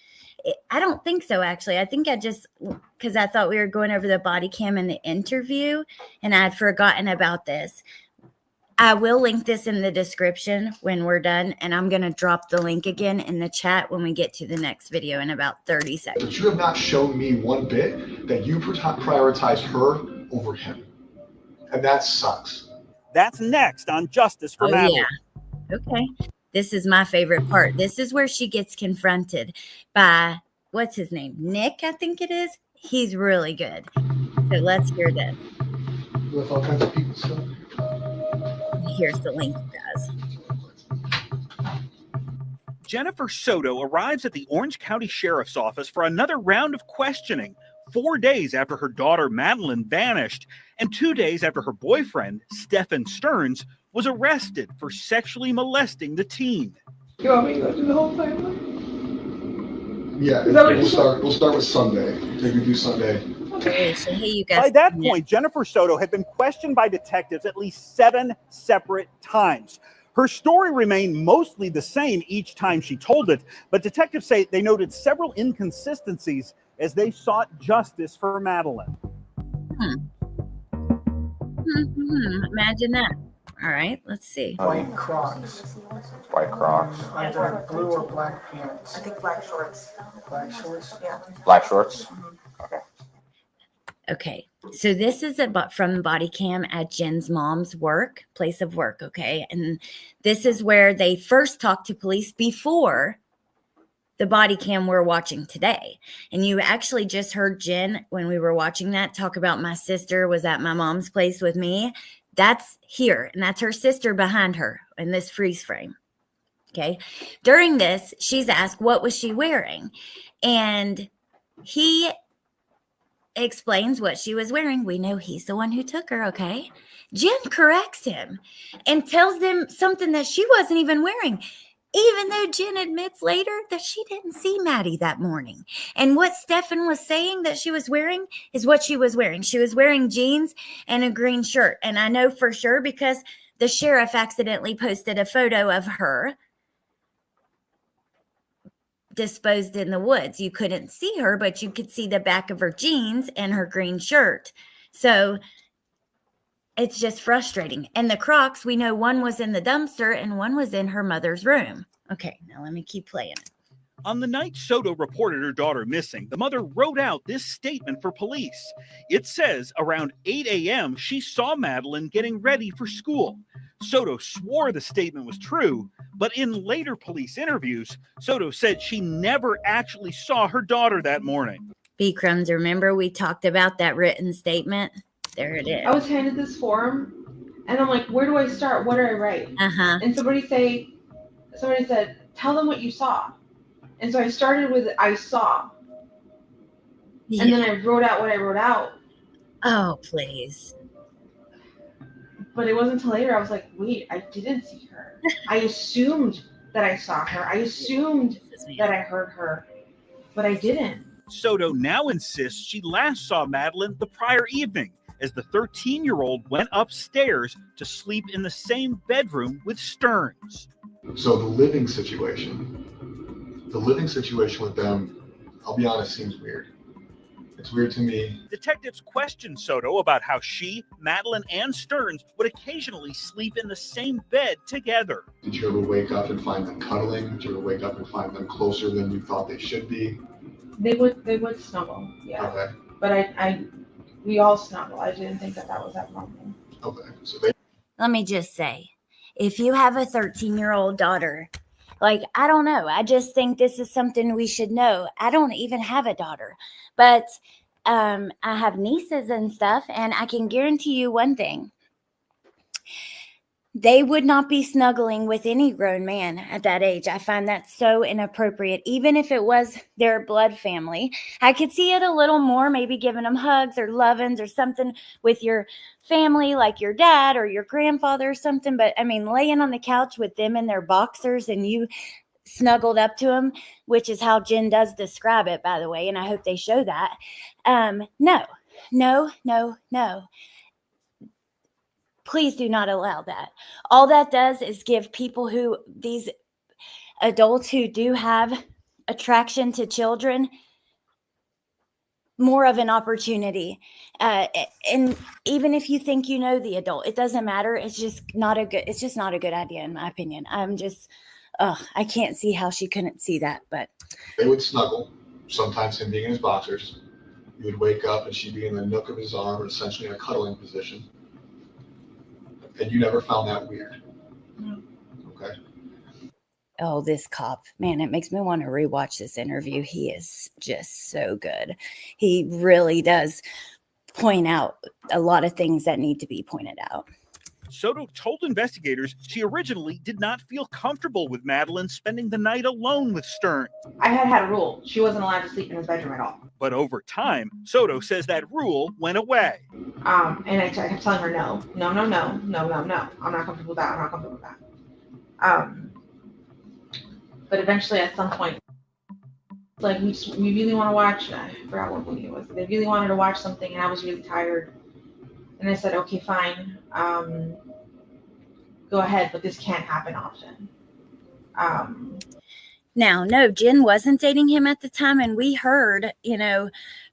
I don't think so, actually. I think because I thought we were going over the body cam in the interview and I had forgotten about this. I will link this in the description when we're done, and I'm going to drop the link again in the chat when we get to the next video in about 30 seconds. But you have not shown me one bit that you prioritize her over him. And that sucks. That's next on Justice for Madeline. Yeah. Okay. This is my favorite part. This is where she gets confronted by, what's his name? Nick, I think it is. He's really good. So let's hear this. With all kinds of people still. Here's the link, guys. Jennifer Soto arrives at the Orange County Sheriff's Office for another round of questioning, 4 days after her daughter Madeline vanished, and 2 days after her boyfriend, Stephan Stearns, was arrested for sexually molesting the teen. You want me to go through the whole timeline? Yeah, we'll start with Sunday. Take me through Sunday. Okay, so hey, you guys. By that point, Jennifer Soto had been questioned by detectives at least 7 separate times. Her story remained mostly the same each time she told it, but detectives say they noted several inconsistencies as they sought justice for Madeline. Imagine that. All right, let's see. White Crocs. White Crocs. Either blue or black pants. I think black shorts. Black shorts? Yeah. Black shorts. Okay. Okay, so this is from body cam at Jen's mom's place of work, okay? And this is where they first talked to police before the body cam we're watching today. And you actually just heard Jen, when we were watching that, talk about my sister was at my mom's place with me. That's here, and that's her sister behind her in this freeze frame, okay? During this, she's asked, what was she wearing? And he explains what she was wearing. We know he's the one who took her, okay? Jen corrects him and tells them something that she wasn't even wearing, even though Jen admits later that she didn't see Maddie that morning. And what Stephan was saying that she was wearing is what she was wearing. She was wearing jeans and a green shirt. And I know for sure because the sheriff accidentally posted a photo of her disposed in the woods. You couldn't see her, but you could see the back of her jeans and her green shirt. So it's just frustrating. And the Crocs, we know one was in the dumpster and one was in her mother's room. Okay, now let me keep playing it. On the night Soto reported her daughter missing, the mother wrote out this statement for police. It says around 8 a.m. she saw Madeline getting ready for school. Soto swore the statement was true, but in later police interviews, Soto said she never actually saw her daughter that morning. B. Crumbs, remember we talked about that written statement? There it is. I was handed this form, and I'm like, where do I start? What do I write? And somebody said, tell them what you saw. And so I started with I saw. Yeah. And then I wrote out what I wrote out. Oh, please. But it wasn't until later I was like, wait, I didn't see her. I assumed that I saw her. I assumed that I heard her, but I didn't. Soto now insists she last saw Madeline the prior evening as the 13-year-old went upstairs to sleep in the same bedroom with Stearns. So the living situation with them, I'll be honest, seems weird. It's weird to me. Detectives questioned Soto about how she, Madeline, and Stearns would occasionally sleep in the same bed together. Did you ever wake up and find them cuddling? Did you ever wake up and find them closer than you thought they should be? They would snuggle, yeah. Okay. But we all snuggle. I didn't think that was abnormal. Okay. So let me just say, if you have a 13-year-old daughter, like, I don't know. I just think this is something we should know. I don't even have a daughter, but I have nieces and stuff, and I can guarantee you one thing. They would not be snuggling with any grown man at that age. I find that so inappropriate. Even if it was their blood family, I could see it a little more, maybe giving them hugs or lovins or something with your family, like your dad or your grandfather or something. But I mean, laying on the couch with them in their boxers and you snuggled up to them, which is how Jen does describe it, by the way. And I hope they show that. No. Please do not allow that. All that does is give people these adults who do have attraction to children, more of an opportunity. And even if you think you know the adult, it doesn't matter. It's just not a good idea, in my opinion. I can't see how she couldn't see that, but they would snuggle, sometimes him being in his boxers. You would wake up and she'd be in the nook of his arm, essentially in a cuddling position. And you never found that weird? No. Okay. Oh, this cop, man, it makes me want to rewatch this interview. He is just so good. He really does point out a lot of things that need to be pointed out. Soto told investigators she originally did not feel comfortable with Madeline spending the night alone with Stearns. I had a rule. She wasn't allowed to sleep in his bedroom at all. But over time, Soto says that rule went away. And I kept telling her, no. I'm not comfortable with that. But eventually at some point, like we really want to watch, I forgot what movie it was. They really wanted to watch something and I was really tired. And I said, okay, fine. Go ahead, but this can't happen often. Now, no, Jen wasn't dating him at the time. And we heard,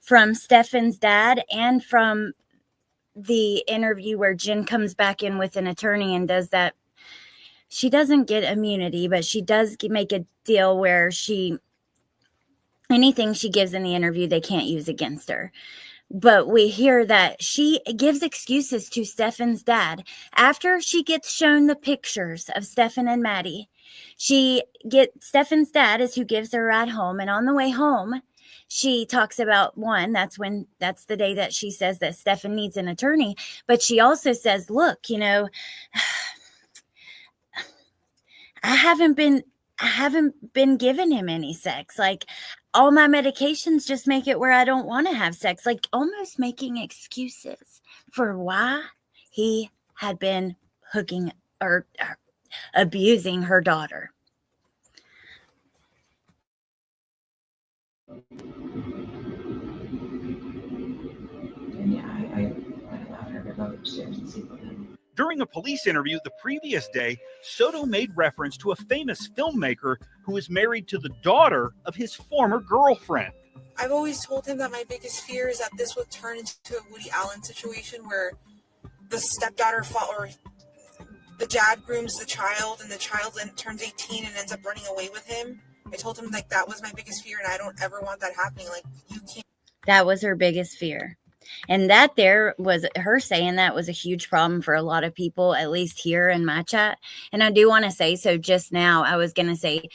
from Stephan's dad and from the interview where Jen comes back in with an attorney and does that. She doesn't get immunity, but she does make a deal where anything she gives in the interview, they can't use against her. But we hear that she gives excuses to Stephan's dad. After she gets shown the pictures of Stephan and Maddie, Stephan's dad is who gives her a ride home. And on the way home, she talks about that's the day that she says that Stephan needs an attorney. But she also says, look, I haven't been giving him any sex. Like, all my medications just make it where I don't want to have sex. Like, almost making excuses for why he had been hooking or abusing her daughter. And yeah, I allowed her to go upstairs and sleep with him. During a police interview the previous day, Soto made reference to a famous filmmaker who is married to the daughter of his former girlfriend. I've always told him that my biggest fear is that this would turn into a Woody Allen situation where the stepdaughter or the dad grooms the child, and the child then turns 18 and ends up running away with him. I told him like that was my biggest fear, and I don't ever want that happening. Like, you can't. That was her biggest fear. And that there was her saying that was a huge problem for a lot of people, at least here in my chat. And I do want to say, so just now I was going to say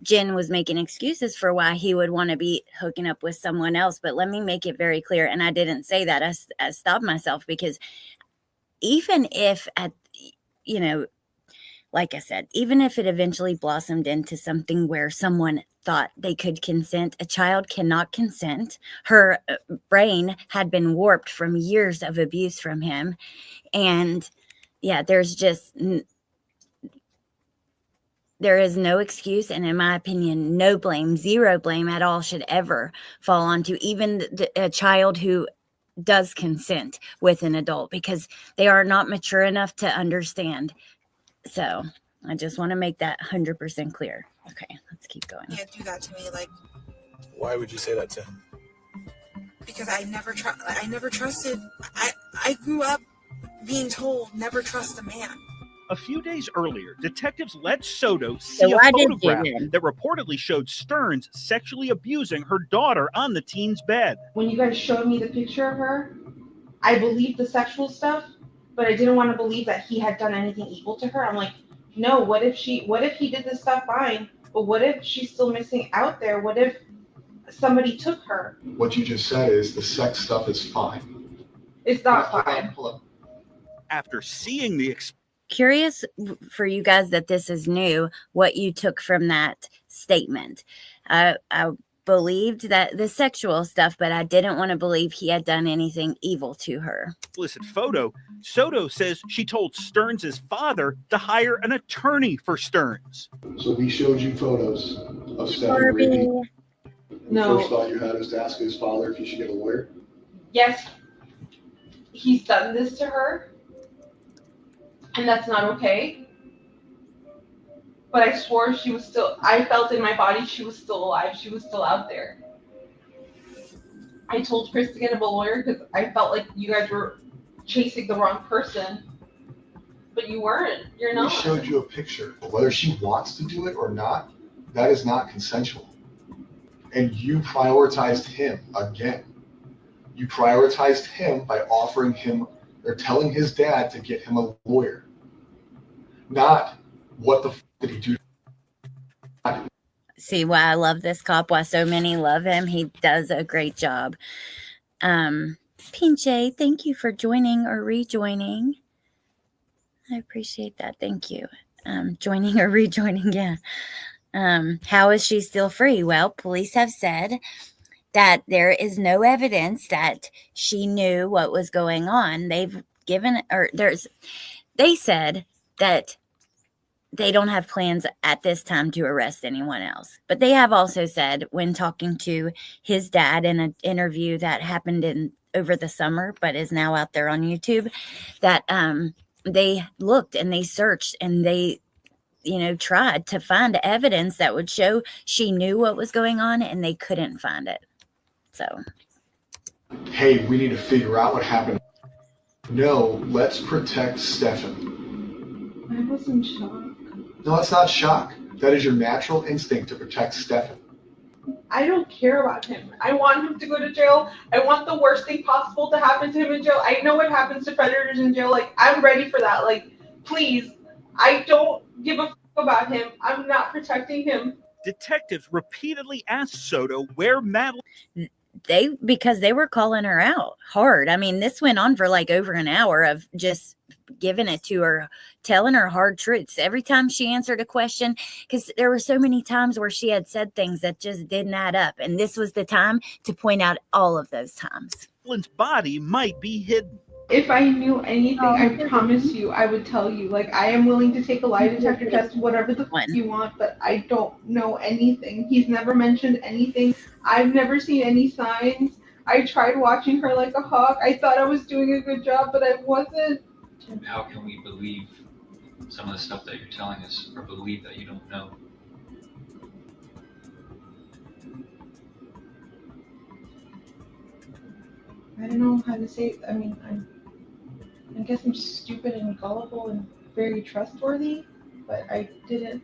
Jen was making excuses for why he would want to be hooking up with someone else. But let me make it very clear. And I didn't say that. I stopped myself, because even if like I said, even if it eventually blossomed into something where someone thought they could consent, a child cannot consent. Her brain had been warped from years of abuse from him. And yeah, there is no excuse. And in my opinion, no blame, zero blame at all should ever fall onto even a child who does consent with an adult, because they are not mature enough to understand. So I just want to make that 100% clear. Okay, let's keep going. You can't do that to me. Like, Why would you say that to him? because I never trusted. I grew up being told never trust a man. A few days earlier, detectives let Soto see a photograph that reportedly showed Stearns sexually abusing her daughter on the teen's bed. When you guys showed me the picture of her, I believed the sexual stuff, but I didn't want to believe that he had done anything evil to her. I'm like, no, what if he did this stuff fine, but what if she's still missing out there? What if somebody took her? What you just said is the sex stuff is fine. It's not fine. After seeing the Curious for you guys that this is new, what you took from that statement. I believed that the sexual stuff, but I didn't want to believe he had done anything evil to her. explicit photo, Soto says she told Stearns' father to hire an attorney for Stearns. So he showed you photos of Stephan Barbie. Reedy. No. The first thought you had was to ask his father if he should get a lawyer. Yes, he's done this to her, and that's not okay. But I swore I felt in my body she was still alive. She was still out there. I told Chris to get him a lawyer because I felt like you guys were chasing the wrong person. But you weren't. You're not. We showed you a picture. Whether she wants to do it or not, that is not consensual. And you prioritized him again. You prioritized him by offering him or telling his dad to get him a lawyer. Not what the f did he do? See why I love this cop, why so many love him. He does a great job. Pinche, thank you for joining or rejoining. I appreciate that. Thank you. Joining or rejoining, yeah. How is she still free? Well, police have said that there is no evidence that she knew what was going on. They said that they don't have plans at this time to arrest anyone else. But they have also said, when talking to his dad in an interview that happened over the summer, but is now out there on YouTube, that they looked and they searched and they, tried to find evidence that would show she knew what was going on, and they couldn't find it. So, Hey, we need to figure out what happened. No, let's protect Stephan. I was in shock. No, that's not shock. That is your natural instinct to protect Stephan. I don't care about him. I want him to go to jail. I want the worst thing possible to happen to him in jail. I know what happens to predators in jail. Like, I'm ready for that. Like, please. I don't give a f about him. I'm not protecting him. Detectives repeatedly asked Soto where Madeline... Because they were calling her out hard. I mean, this went on for like over an hour of just giving it to her, telling her hard truths every time she answered a question, because there were so many times where she had said things that just didn't add up, and this was the time to point out all of those times. Madeline's body might be hidden. If I knew anything, I promise you, I would tell you. Like, I am willing to take a lie detector test, whatever the f you want, but I don't know anything. He's never mentioned anything. I've never seen any signs. I tried watching her like a hawk. I thought I was doing a good job, but I wasn't. How can we believe some of the stuff that you're telling us, or believe that you don't know? I don't know how to say it. I mean, I guess I'm stupid and gullible and very trustworthy, but I didn't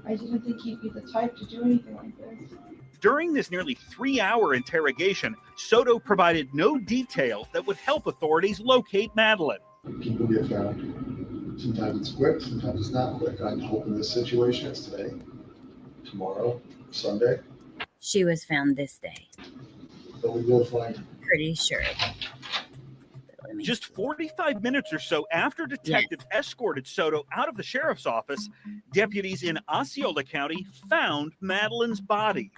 think he'd be the type to do anything like this. During this nearly 3-hour interrogation, Soto provided no details that would help authorities locate Madeline. People get found. Sometimes it's quick, sometimes it's not quick. I'm hoping this situation is today, tomorrow, Sunday. She was found this day. But we will find her. Pretty sure. Just 45 minutes or so after detectives escorted Soto out of the sheriff's office, deputies in Osceola County found Madeline's body.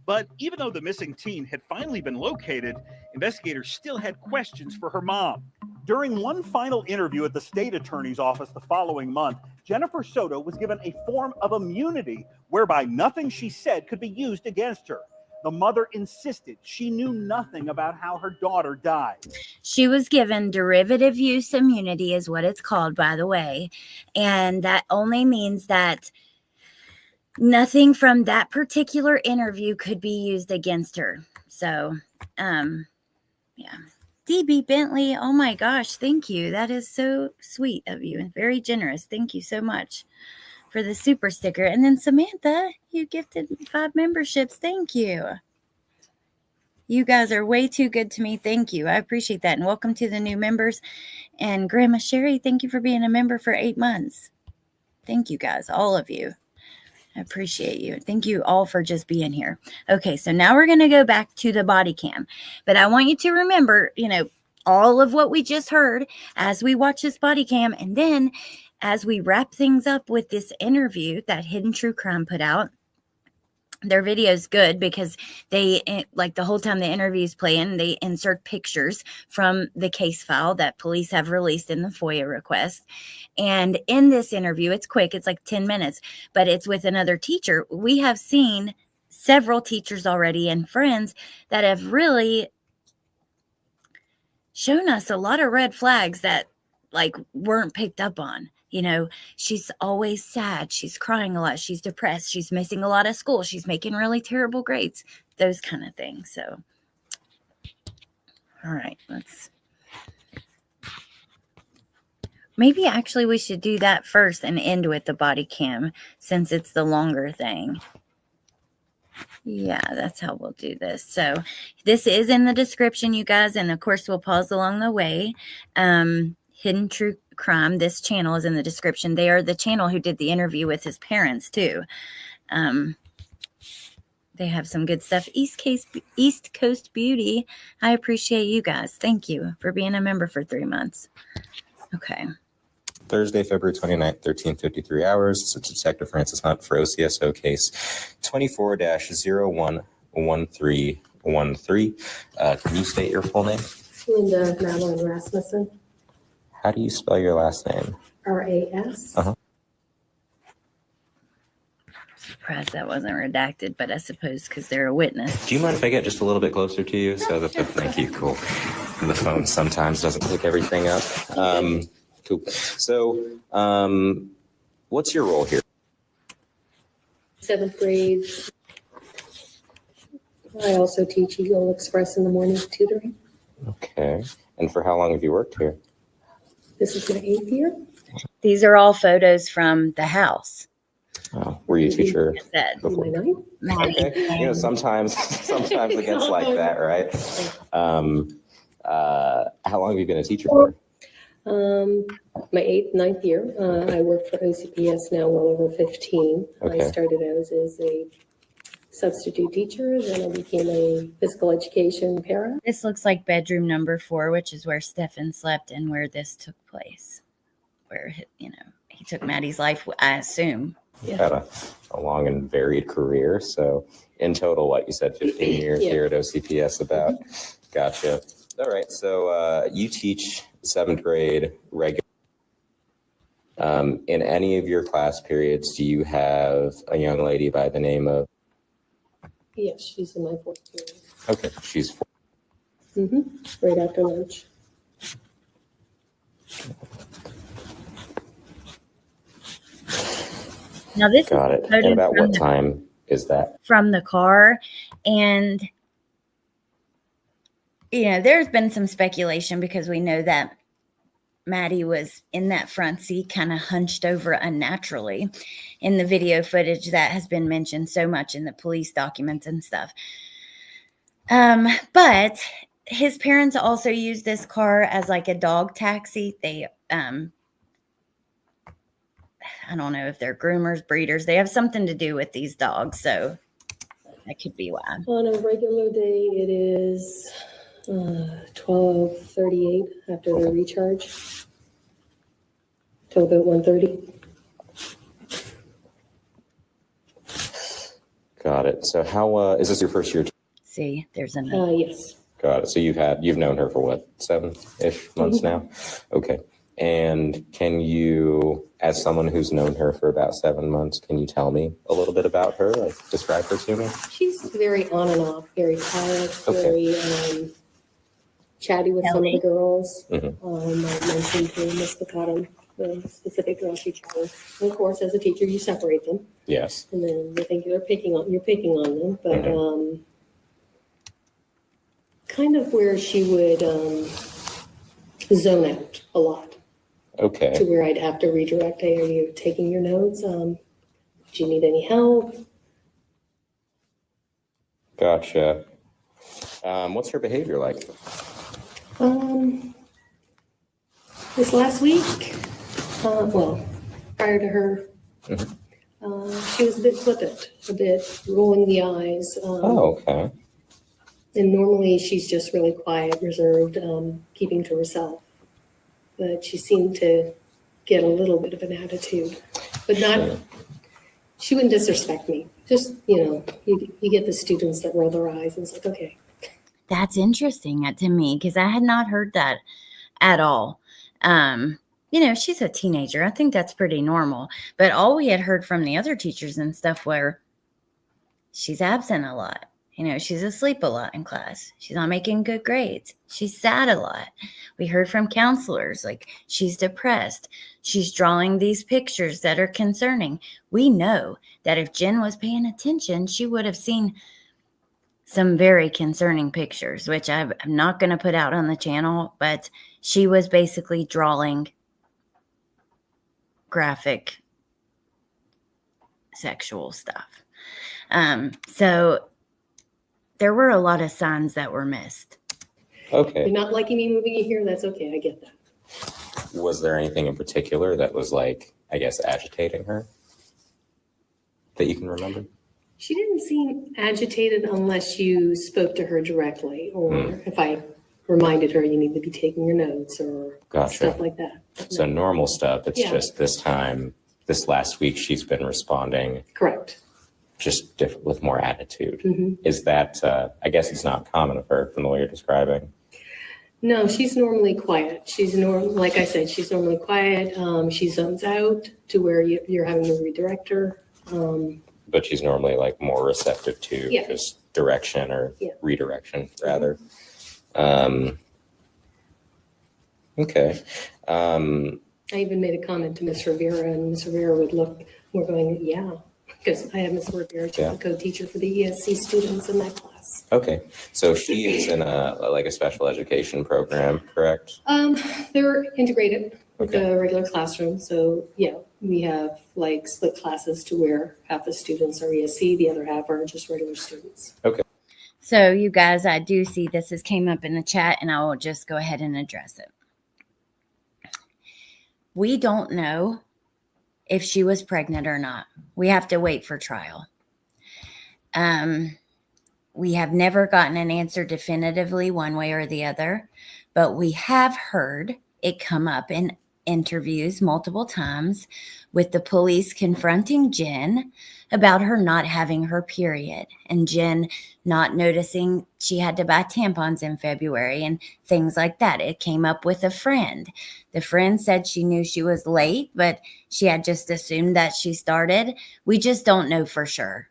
But even though the missing teen had finally been located, investigators still had questions for her mom. During one final interview at the state attorney's office the following month, Jennifer Soto was given a form of immunity whereby nothing she said could be used against her. The mother insisted she knew nothing about how her daughter died. She was given derivative use immunity is what it's called, by the way. And that only means that nothing from that particular interview could be used against her. So, yeah. DB Bentley, oh my gosh, thank you. That is so sweet of you and very generous. Thank you so much for the super sticker. And then Samantha, you gifted 5 memberships. Thank you. You guys are way too good to me. Thank you. I appreciate that. And welcome to the new members. And Grandma Sherry, thank you for being a member for 8 months. Thank you guys, all of you. I appreciate you. Thank you all for just being here. Okay, so now we're going to go back to the body cam. But I want you to remember, all of what we just heard as we watch this body cam. And then as we wrap things up with this interview that Hidden True Crime put out, their video is good because they, like the whole time the interview is playing, they insert pictures from the case file that police have released in the FOIA request. And in this interview, it's quick, it's like 10 minutes, but it's with another teacher. We have seen several teachers already and friends that have really shown us a lot of red flags that weren't picked up on. She's always sad. She's crying a lot. She's depressed. She's missing a lot of school. She's making really terrible grades, those kind of things. So, all right, maybe actually we should do that first and end with the body cam since it's the longer thing. Yeah, that's how we'll do this. So this is in the description, you guys. And of course, we'll pause along the way. Hidden True Crime, this channel is in the description. They are the channel who did the interview with his parents too. They have some good stuff. East Coast Beauty. I appreciate you guys. Thank you for being a member for 3 months. Okay. Thursday, February 29th, 13:53 hours. This is Detective Francis Hunt for OCSO case 24-011313. Can you state your full name? Linda Madeline Rasmussen. How do you spell your last name? R-A-S. Surprised that wasn't redacted, but I suppose because they're a witness. Do you mind if I get just a little bit closer to you? So that thank you. Cool. And the phone sometimes doesn't pick everything up. Cool. So, what's your role here? 7th grade. I also teach Eagle Express in the morning tutoring. Okay. And for how long have you worked here? This is my 8th year. These are all photos from the house. Oh, were you a teacher before? Okay. Sometimes it gets like that, right? How long have you been a teacher for? My 8th, 9th year. I work for OCPS now well over 15. Okay. I started out as a substitute teacher, then I became a physical education para. This looks like bedroom number 4, which is where Stephan slept and where this took place. Where, he took Maddie's life, I assume. You had a long and varied career. So in total, you said 15 years here at OCPS about. Gotcha. All right. So you teach 7th grade regular. In any of your class periods, do you have a young lady by the name of? Yes, she's in my 4th period. Okay, she's 4. Right after lunch. Now this Got it. And about what time is that? From the car. And there's been some speculation because we know that Maddie was in that front seat, kind of hunched over unnaturally in the video footage that has been mentioned so much in the police documents and stuff. But his parents also used this car as like a dog taxi. They, I don't know if they're groomers, breeders. They have something to do with these dogs. So that could be why. On a regular day, it is 12:38 after the recharge till about 1:30. Got it. So how is this your first year? See, there's a yes. Got it. So you've known her for what, 7-ish months now? Okay. And can you, as someone who's known her for about 7 months, can you tell me a little bit about her? Like, describe her to me. She's very on and off, very quiet, Okay. very chatty with some of the girls. I mentioned to Ms. McCottom the specific girls she chose. And of course, as a teacher, you separate them. Yes. And then you think you're picking on them, but kind of where she would zone out a lot. Okay. To where I'd have to redirect, hey, are you taking your notes? Do you need any help? Gotcha. What's her behavior like? This last week, well, prior to her, she was a bit flippant, a bit rolling the eyes. Okay. And normally she's just really quiet, reserved, keeping to herself. But she seemed to get a little bit of an attitude, but not, she wouldn't disrespect me. Just, you get the students that roll their eyes and it's like, okay. That's interesting to me because I had not heard that at all. She's a teenager. I think that's pretty normal. But all we had heard from the other teachers and stuff were she's absent a lot. She's asleep a lot in class. She's not making good grades. She's sad a lot. We heard from counselors, like she's depressed. She's drawing these pictures that are concerning. We know that if Jen was paying attention, she would have seen some very concerning pictures, which I'm not going to put out on the channel, but she was basically drawing graphic sexual stuff. So there were a lot of signs that were missed. Okay. You're not liking me moving you here, that's okay, I get that. Was there anything in particular that was like, I guess, agitating her that you can remember? She didn't seem agitated unless you spoke to her directly, or if I reminded her you need to be taking your notes or stuff like that. So normal stuff. It's Yeah. just this last week, she's been responding. Correct. Just different with more attitude. Mhm. Is that, I guess it's not common of her from the way you're describing. No, she's normally quiet. Like I said, she's normally quiet. She zones out to where you're having to redirect her. But she's normally like more receptive to just direction or redirection rather. Okay. I even made a comment to Miss Rivera, and Miss Rivera would look, we're going, yeah, because I have Miss Rivera, she's the co-teacher for the ESC students in that class. Okay. So she is in a special education program, correct? They're integrated with the regular classroom. So yeah, we have like split classes to where half the students are ESC, the other half are just regular students. Okay. So you guys, I do see this has came up in the chat and I will just go ahead and address it. We don't know if she was pregnant or not. We have to wait for trial. We have never gotten an answer definitively one way or the other, but we have heard it come up in interviews multiple times with the police confronting Jen about her not having her period and Jen not noticing she had to buy tampons in February and things like that. It came up with a friend. The friend said she knew she was late, but she had just assumed that she started. We just don't know for sure.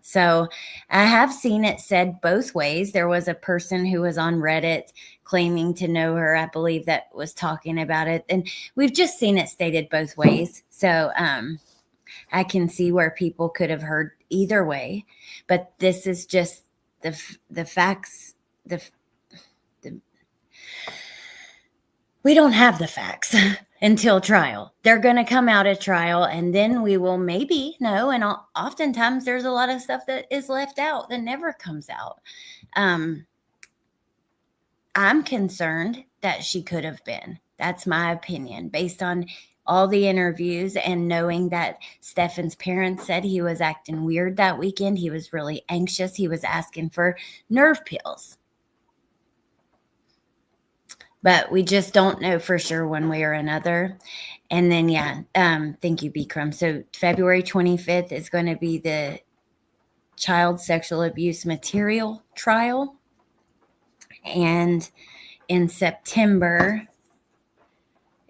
So I have seen it said both ways. There was a person who was on Reddit claiming to know her, I believe, that was talking about it. And we've just seen it stated both ways. So I can see where people could have heard either way. But this is just the facts. we don't have the facts until trial. They're going to come out at trial, and then we will maybe know. And oftentimes there's a lot of stuff that is left out that never comes out. I'm concerned that she could have been. That's my opinion based on all the interviews and knowing that Stephan's parents said he was acting weird that weekend. He was really anxious. He was asking for nerve pills. But we just don't know for sure one way or another. And then, thank you, Bikram. So February 25th is going to be the child sexual abuse material trial. And in September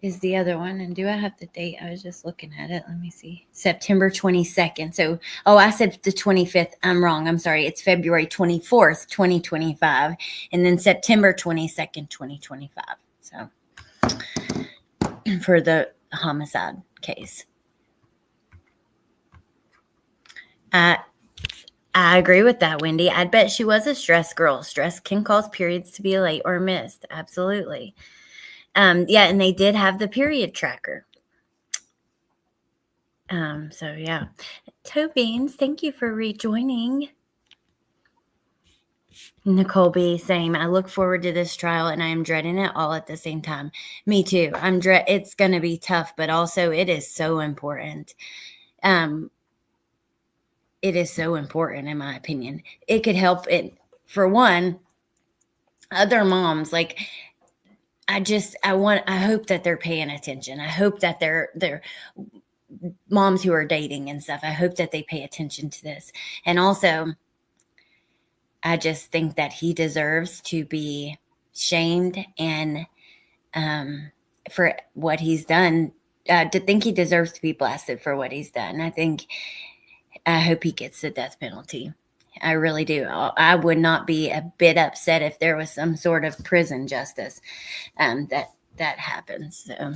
is the other one. And do I have the date? I was just looking at it. Let me see. September 22nd. So, I said the 25th. I'm wrong. I'm sorry. It's February 24th, 2025. And then September 22nd, 2025. So, for the homicide case. I agree with that, Wendy. I'd bet she was a stress girl. Stress can cause periods to be late or missed. Absolutely. And they did have the period tracker. Toe Beans, thank you for rejoining. Nicole B, same. I look forward to this trial and I am dreading it all at the same time. Me too. It's going to be tough, but also it is so important. It is so important, in my opinion. It could help it, for one, other moms. Like, I hope that they're paying attention. I hope that they're moms who are dating and stuff. I hope that they pay attention to this. And also, I just think that he deserves to be shamed and for what he's done. To think he deserves to be blasted for what he's done. I hope he gets the death penalty. I really do. I would not be a bit upset if there was some sort of prison justice that happens. So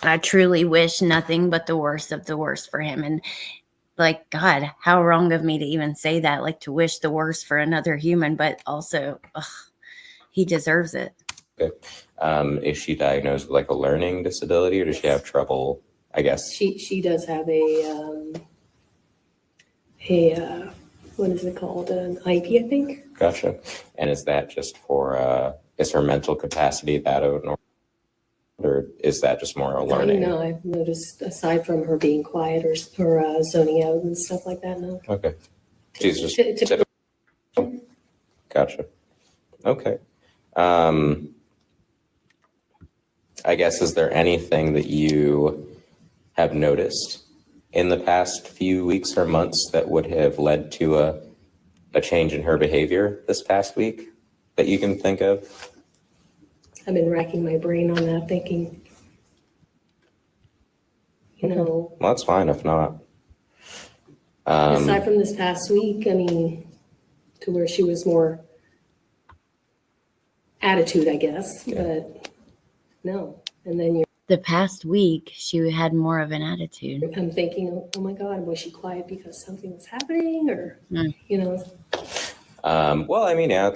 I truly wish nothing but the worst of the worst for him. And like, God, how wrong of me to even say that, like to wish the worst for another human, but also he deserves it. Okay. Is she diagnosed with like a learning disability, or does she have trouble? I guess she does have a what is it called? An IEP, I think. Gotcha. And is that just for is her mental capacity that of normal, or is that just more a learning? No, I've noticed aside from her being quiet or zoning out and stuff like that. No. Okay. She's just typical. Gotcha. Okay. I guess, is there anything that you have noticed in the past few weeks or months that would have led to a change in her behavior this past week that you can think of? I've been racking my brain on that, thinking, Well, that's fine if not. Aside from this past week, I mean, to where she was more attitude, I guess, but no. And then the past week, she had more of an attitude. I'm thinking, oh my God, was she quiet because something was happening, or Well, I mean, yeah,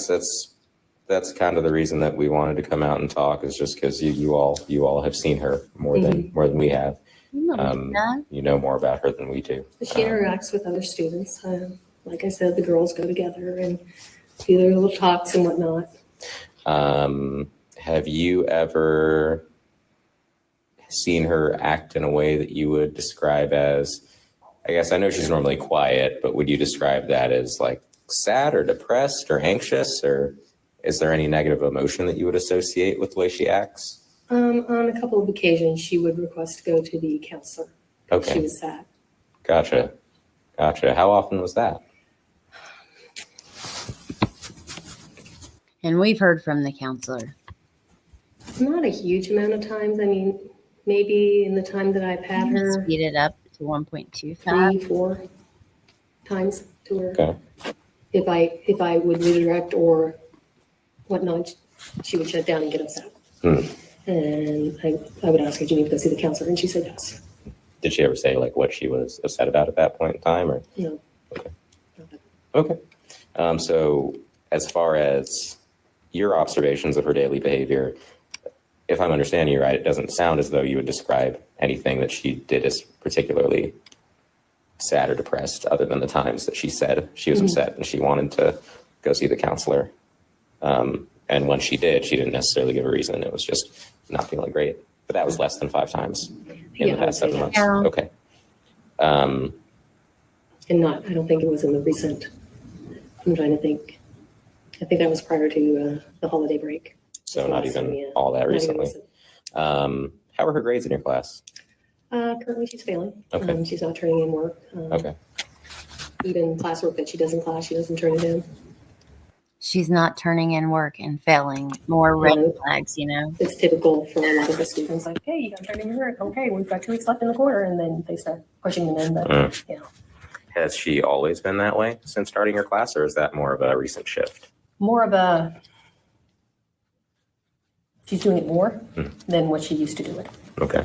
that's kind of the reason that we wanted to come out and talk, is just because you all have seen her more than we have. You know more about her than we do. She interacts with other students. Like I said, the girls go together and do their little talks and whatnot. Have you ever seen her act in a way that you would describe as, I guess I know she's normally quiet, but would you describe that as like sad or depressed or anxious, or is there any negative emotion that you would associate with the way she acts? On a couple of occasions, she would request to go to the counselor. Okay. She was sad. Gotcha. How often was that? And we've heard from the counselor. Not a huge amount of times. I mean, maybe in the time that I've had her, speed it up to 1.25. 3-4 times to her. Okay. If I would redirect or whatnot, she would shut down and get upset. And I would ask her, do you need to go see the counselor? And she said yes. Did she ever say like what she was upset about at that point in time, or? No. Okay. So as far as your observations of her daily behavior, if I'm understanding you right, it doesn't sound as though you would describe anything that she did as particularly sad or depressed, other than the times that she said she was upset and she wanted to go see the counselor. And when she did, she didn't necessarily give a reason. It was just not feeling great. But that was less than 5 times in the past 7 months. Yeah. Okay. And not, I don't think it was in the recent, I'm trying to think. I think that was prior to the holiday break. So not even all that recently. How are her grades in your class? Currently she's failing. Okay. She's not turning in work. Okay. Even classwork that she does in class, she doesn't turn it in. She's not turning in work and failing. More red No. flags, you know. It's typical for a lot of the students, like, hey, you got to turn in your work. Okay, we've got 2 weeks left in the quarter, and then they start pushing them in. But yeah, Has she always been that way since starting her class, or is that more of a recent shift? more of a, she's doing it more than what she used to do it. Okay.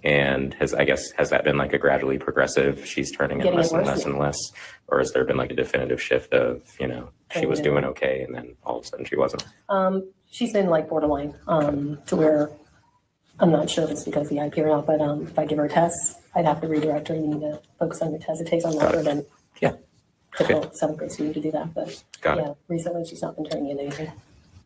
And has that been like a gradually progressive, she's turning in Getting less it and worse, less yeah. and less? Or has there been like a definitive shift of, she Turning was it doing in. okay and then all of a sudden she wasn't? She's been like borderline to where I'm not sure if it's because of the IP or not, but if I give her a test, I'd have to redirect her. You need to focus on your test. It takes on longer than typical 7th grade student to do that. But recently she's not been turning in anything.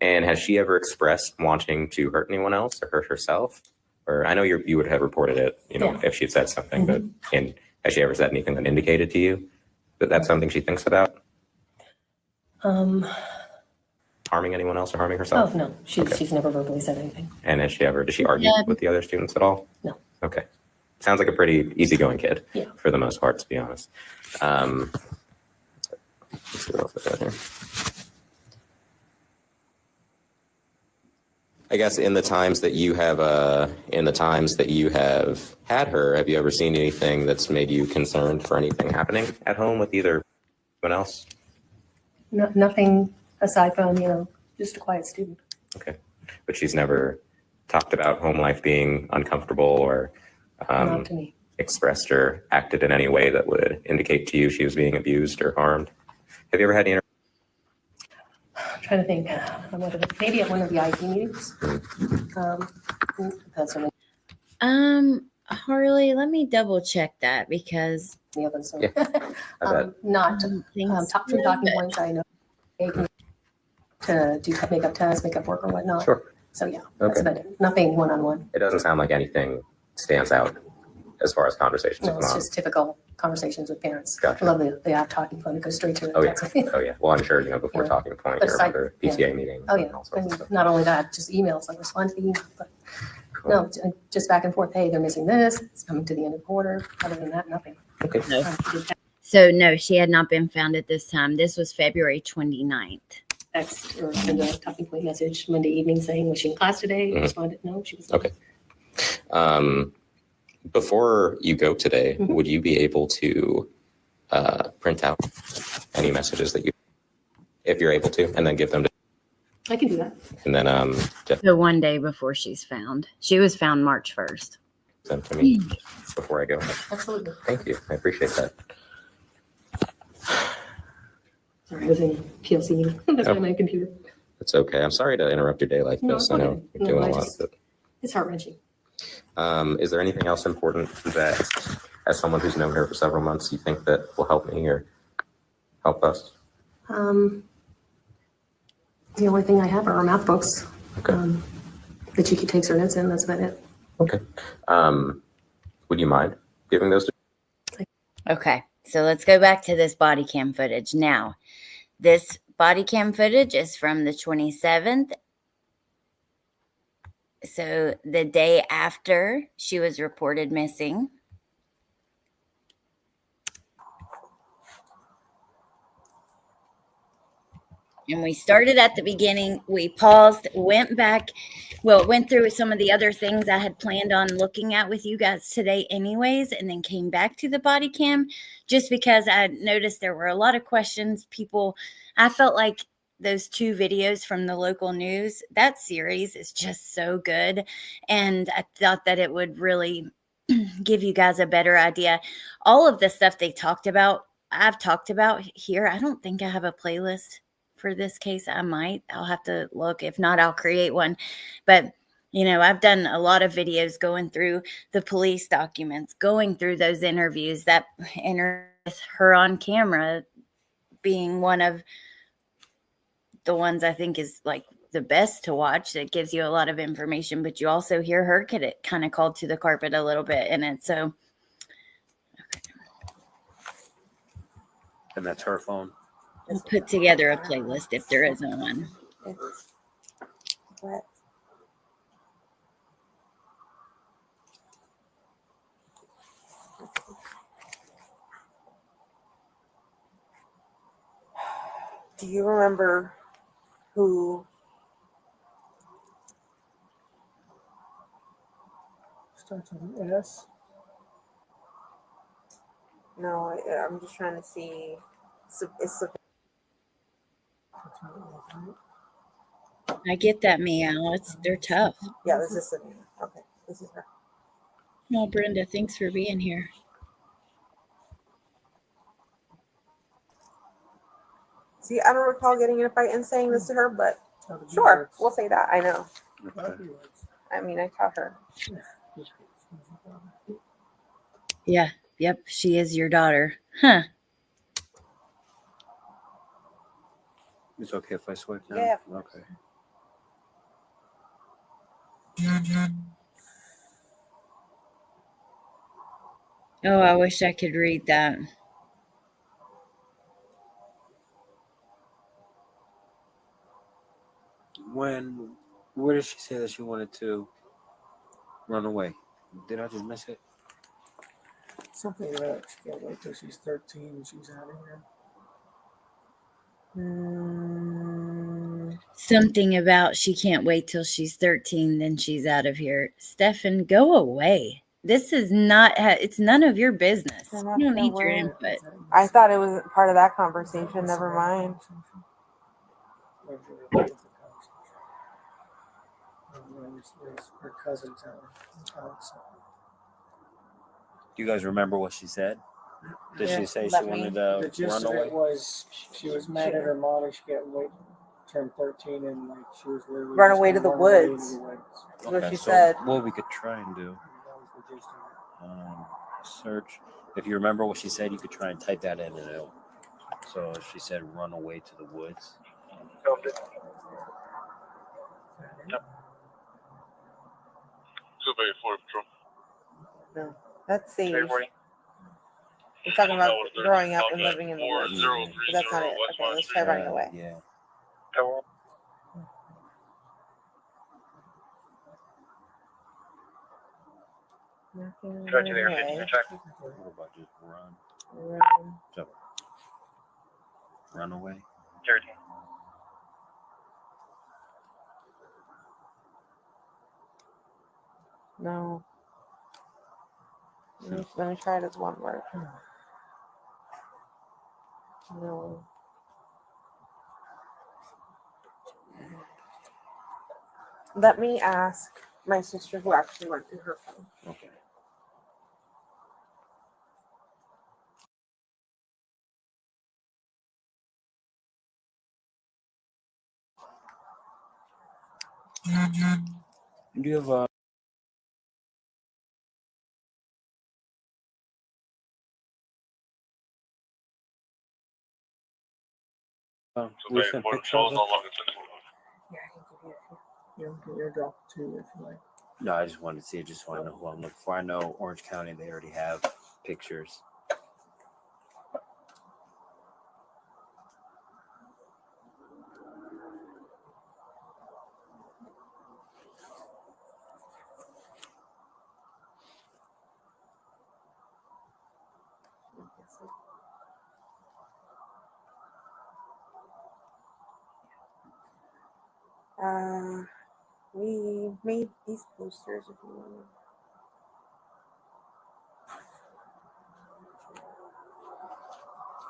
And has she ever expressed wanting to hurt anyone else or hurt herself? Or I know you would have reported it, if she had said something, but has she ever said anything that indicated to you that that's something she thinks about? Harming anyone else or harming herself? Oh, no. She's never verbally said anything. And does she argue with the other students at all? No. Okay. Sounds like a pretty easygoing kid for the most part, to be honest. Let's see what else we got here. I guess in the times that you have had her, have you ever seen anything that's made you concerned for anything happening at home with either anyone else? No, nothing aside from, just a quiet student. Okay. But she's never talked about home life being uncomfortable or Not to me. expressed or acted in any way that would indicate to you she was being abused or harmed. Have you ever had any? I'm trying to think. Maybe at one of the IP meetings. Depends on Harley, let me double check that because the other side. I bet. Not through talking points. I know to do makeup tests, makeup work, or whatnot. Sure. So yeah, that's about it. Nothing one-on-one. It doesn't sound like anything stands out as far as conversations No, with it's mom. just typical conversations with parents. Gotcha. I love the app talking phone. It goes straight to the Oh yeah. text. Oh yeah. Well, I'm sure before talking point, But you aside- remember PTA meetings. Oh and yeah. all sorts of And stuff. not only that, just emails, like respond to the email, but no, just back and forth. Hey, they're missing this. It's coming to the end of the quarter. Other than that, nothing. Okay. No. So no, she had not been found at this time. This was February 29th. Text or send a talking point message Monday evening saying, was she in class today? Responded, no, she was not. Okay. Before you go today, would you be able to print out any messages that if you're able to, and then give them to? I can do that. And then So one day before she's found. She was found March 1st. them to me before I go. Absolutely. Thank you. I appreciate that. Sorry, I was in PLC. That's why my computer. It's okay. I'm sorry to interrupt your day like No, this. it's I know okay. you're No, doing I a lot. just- It's heart-wrenching. Is there anything else important that, as someone who's known her for several months, you think that will help me or help us? The only thing I have are our math books. Okay. That she takes her notes in. That's about it. Okay. Would you mind giving those to? Okay, so let's go back to this body cam footage. Now, this body cam footage is from the 27th. So the day after she was reported missing. And we started at the beginning, we paused, went back, went through some of the other things I had planned on looking at with you guys today anyways, and then came back to the body cam just because I noticed there were a lot of questions. I felt like those 2 videos from the local news, that series is just so good. And I thought that it would really give you guys a better idea. All of the stuff they talked about, I've talked about here. I don't think I have a playlist for this case. I'll have to look. If not, I'll create one. But You know, I've done a lot of videos going through the police documents, going through those interviews, that interview with her on camera being one of the ones I think is like the best to watch. That gives you a lot of information, but you also hear her get kind of called to the carpet a little bit in it. So, And that's her phone. I'll put together a playlist if there isn't one. What? Do you remember who Starts with an S. No, I'm just trying to see. It's I get that, meow. They're tough. yeah, this is Savannah. Okay, this is her. Well, Brenda, thanks for being here. See, I don't recall getting in a fight and saying this to her, but sure, we'll say that. I know. Okay. I mean, I taught her. Yeah. Yep. She is your daughter. Huh. It's okay if I swipe now? Yeah. Okay. Oh, I wish I could read that. Where did she say that she wanted to run away? Did I just miss it? Something about she can't wait till she's 13 and she's out of here. Something about she can't wait till she's 13, then she's out of here. Stephan, go away. This is not, it's none of your business. I'm You not don't sure need your where. input. I thought it was part of that conversation. Never mind. Her cousin's out. Do you guys remember what she said? Did she say she let me- wanted The to gist run of away? it was she was mad at her mom and she got late, turned 13 and like she was literally Run just away gonna to the run away woods. to the woods. That's what Okay, she so said. what we could try and do, That was the gist of search. If you remember what she said, you could try and type that in and it'll. So if she said run away to the woods. Yep. 284 Patrol. No, that's Sage. 340. We're talking about growing up and living in the woods. But that's not it. Okay, let's try running away. Yeah. Nothing Try to running there, 50 away. check. What about just run? Run. So, run away. 13. No. Let me try it as one word. No. Let me ask my sister who actually went through her phone. Okay. Do you have recent pictures? Yeah, I can give you a few. You airdrop too if you like. No, I just wanted to see it just so I know who I'm looking for. I know Orange County, they already have pictures. We made these posters if you want.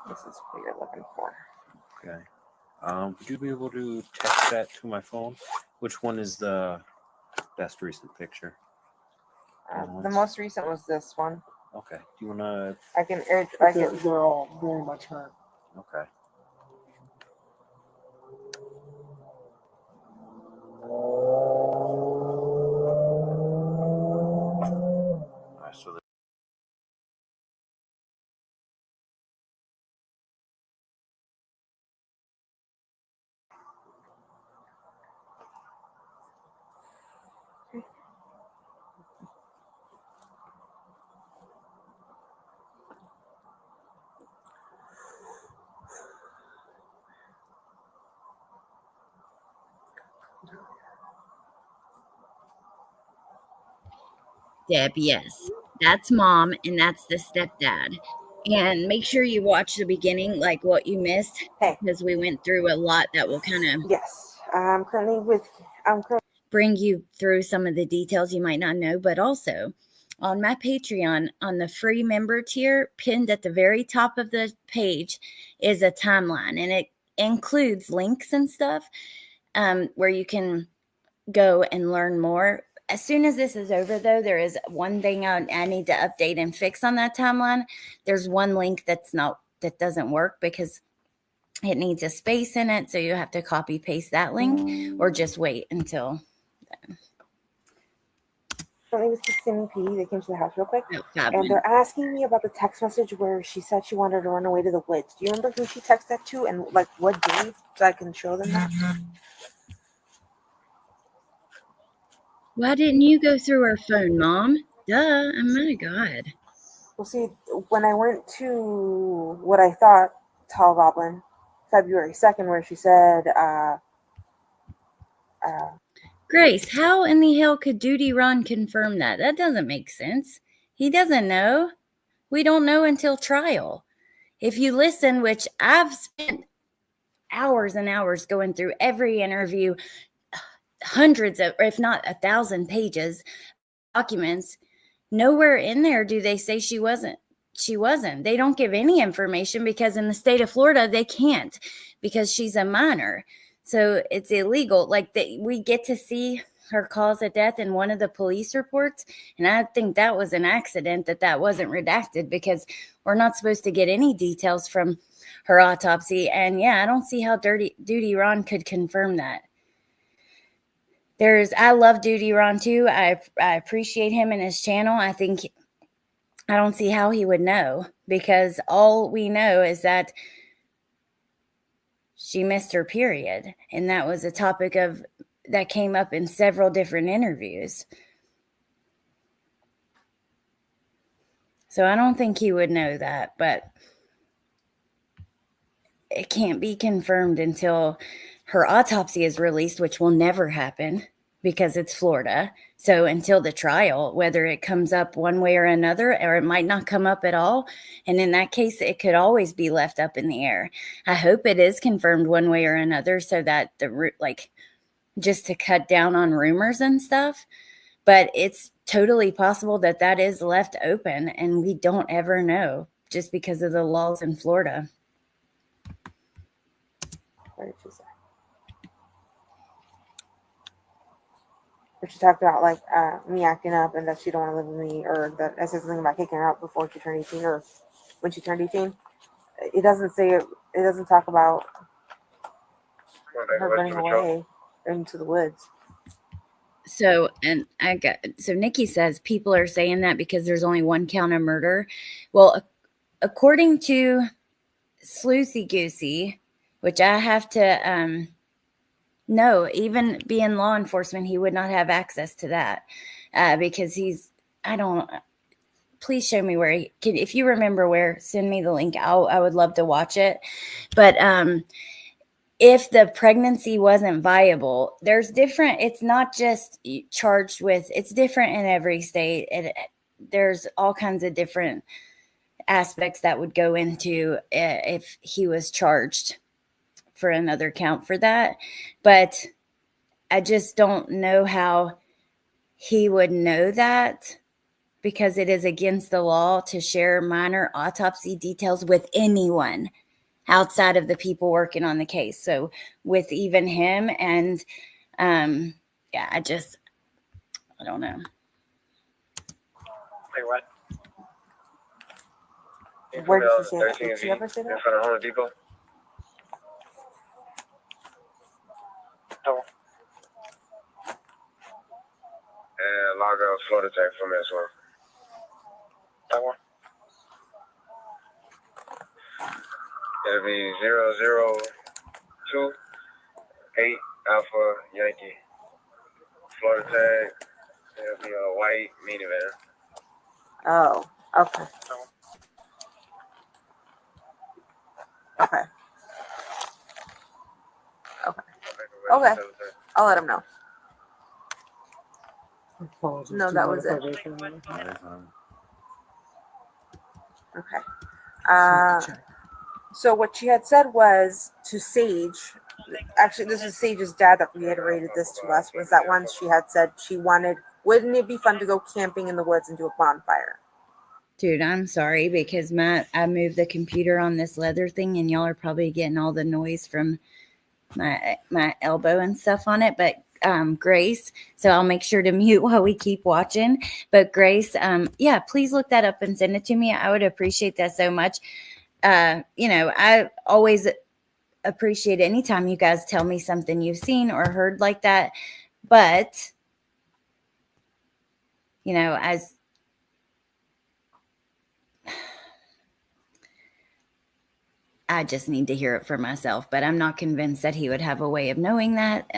This is what you're looking for. Okay. Would you be able to text that to my phone? Which one is the best recent picture? The most recent was this one. Okay. Do you wanna? I can. They're all very much her. Okay. Deb, yes. That's mom, and that's the stepdad. And make sure you watch the beginning, like what you missed, because we went through a lot that will kind of I'm currently bring you through some of the details you might not know, but also on my Patreon, on the free member tier, pinned at the very top of the page is a timeline, and it includes links and stuff where you can go and learn more. As soon as this is over, though, there is one thing I need to update and fix on that timeline. There's one link that doesn't work because it needs a space in it, so you have to copy paste that link or just wait until then. My name is Cindy P. They came to the house real quick, God, and they're asking me about the text message where she said she wanted to run away to the woods. Do you remember who she texted that to and like what day, so I can show them that? Why didn't you go through her phone, Mom? Duh, oh my God. Well, see, when I went to what I thought Tall Goblin, February 2nd, where she said, Grace, how in the hell could Duty Ron confirm that? That doesn't make sense. He doesn't know. We don't know until trial. If you listen, which I've spent hours and hours going through every interview, hundreds of, or if not 1,000 pages, documents, nowhere in there do they say she wasn't. They don't give any information because in the state of Florida, they can't because she's a minor. So it's illegal. Like we get to see her cause of death in one of the police reports. And I think that was an accident that wasn't redacted because we're not supposed to get any details from her autopsy. And yeah, I don't see how Duty Ron could confirm that. I love Duty Ron too. I appreciate him and his channel. I don't see how he would know because all we know is that she missed her period. And that was a topic that came up in several different interviews. So I don't think he would know that, but it can't be confirmed until her autopsy is released, which will never happen because it's Florida. So until the trial, whether it comes up one way or another, or it might not come up at all. And in that case, it could always be left up in the air. I hope it is confirmed one way or another so that just to cut down on rumors and stuff. But it's totally possible that is left open and we don't ever know just because of the laws in Florida. What did she say? But she talked about like me acting up and that she don't want to live with me, or that I said something about kicking her out before she turned 18 or when she turned 18. It doesn't say it. It doesn't talk about her running away into the woods. So Nikki says people are saying that because there's only one count of murder. Well, according to Sleuthy Goosey, which I have to no, even being law enforcement, he would not have access to that because please show me where if you remember where, send me the link. I would love to watch it. But if the pregnancy wasn't viable, it's not just charged with, it's different in every state. There's all kinds of different aspects that would go into if he was charged for another count for that. But I just don't know how he would know that because it is against the law to share minor autopsy details with anyone outside of the people working on the case. So with even him and I don't know. Hey, what? Where did she say that? Did she ever say that? In front of Home Depot. Oh. And log out Florida tag for me as well. That one. It'll be 002-8 Alpha Yankee. Florida tag. It'll be a white minivan. Oh, okay. Okay. Okay. I'll let him know. Apologies No, to that was it. notify me. Okay. So what she had said was to Sage. Actually, this is Sage's dad that reiterated this to us. Was that once she had said she wanted? Wouldn't it be fun to go camping in the woods and do a bonfire? Dude, I'm sorry because I moved the computer on this leather thing, and y'all are probably getting all the noise from my elbow and stuff on it. But Grace, so I'll make sure to mute while we keep watching. But Grace, yeah, please look that up and send it to me. I would appreciate that so much. I always appreciate anytime you guys tell me something you've seen or heard like that. But as I just need to hear it for myself, but I'm not convinced that he would have a way of knowing that.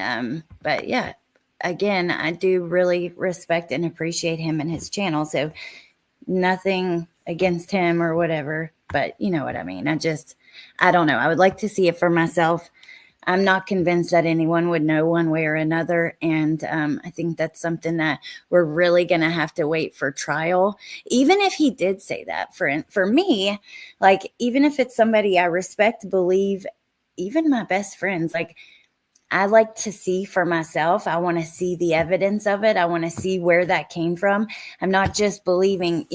But yeah, again, I do really respect and appreciate him and his channel. So nothing against him or whatever, but you know what I mean? I don't know. I would like to see it for myself. I'm not convinced that anyone would know one way or another. And I think that's something that we're really going to have to wait for trial. Even if he did say that, for me, like, even if it's somebody I respect, believe, even my best friends, like, I like to see for myself. I want to see the evidence of it. I want to see where that came from. I'm not just believing,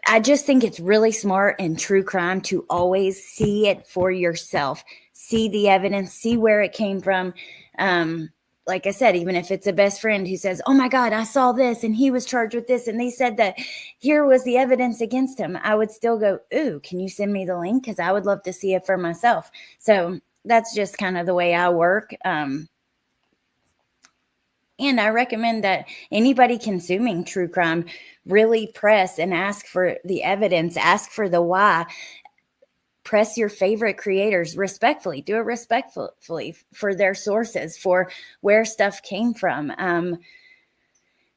I just think it's really smart in true crime to always see it for yourself, see the evidence, see where it came from. Like I said, even if it's a best friend who says, oh my God, I saw this and he was charged with this and they said that here was the evidence against him, I would still go, ooh, can you send me the link? Because I would love to see it for myself. So that's just kind of the way I work. And I recommend that anybody consuming true crime really press and ask for the evidence, ask for the why. Press your favorite creators respectfully. Do it respectfully for their sources, for where stuff came from.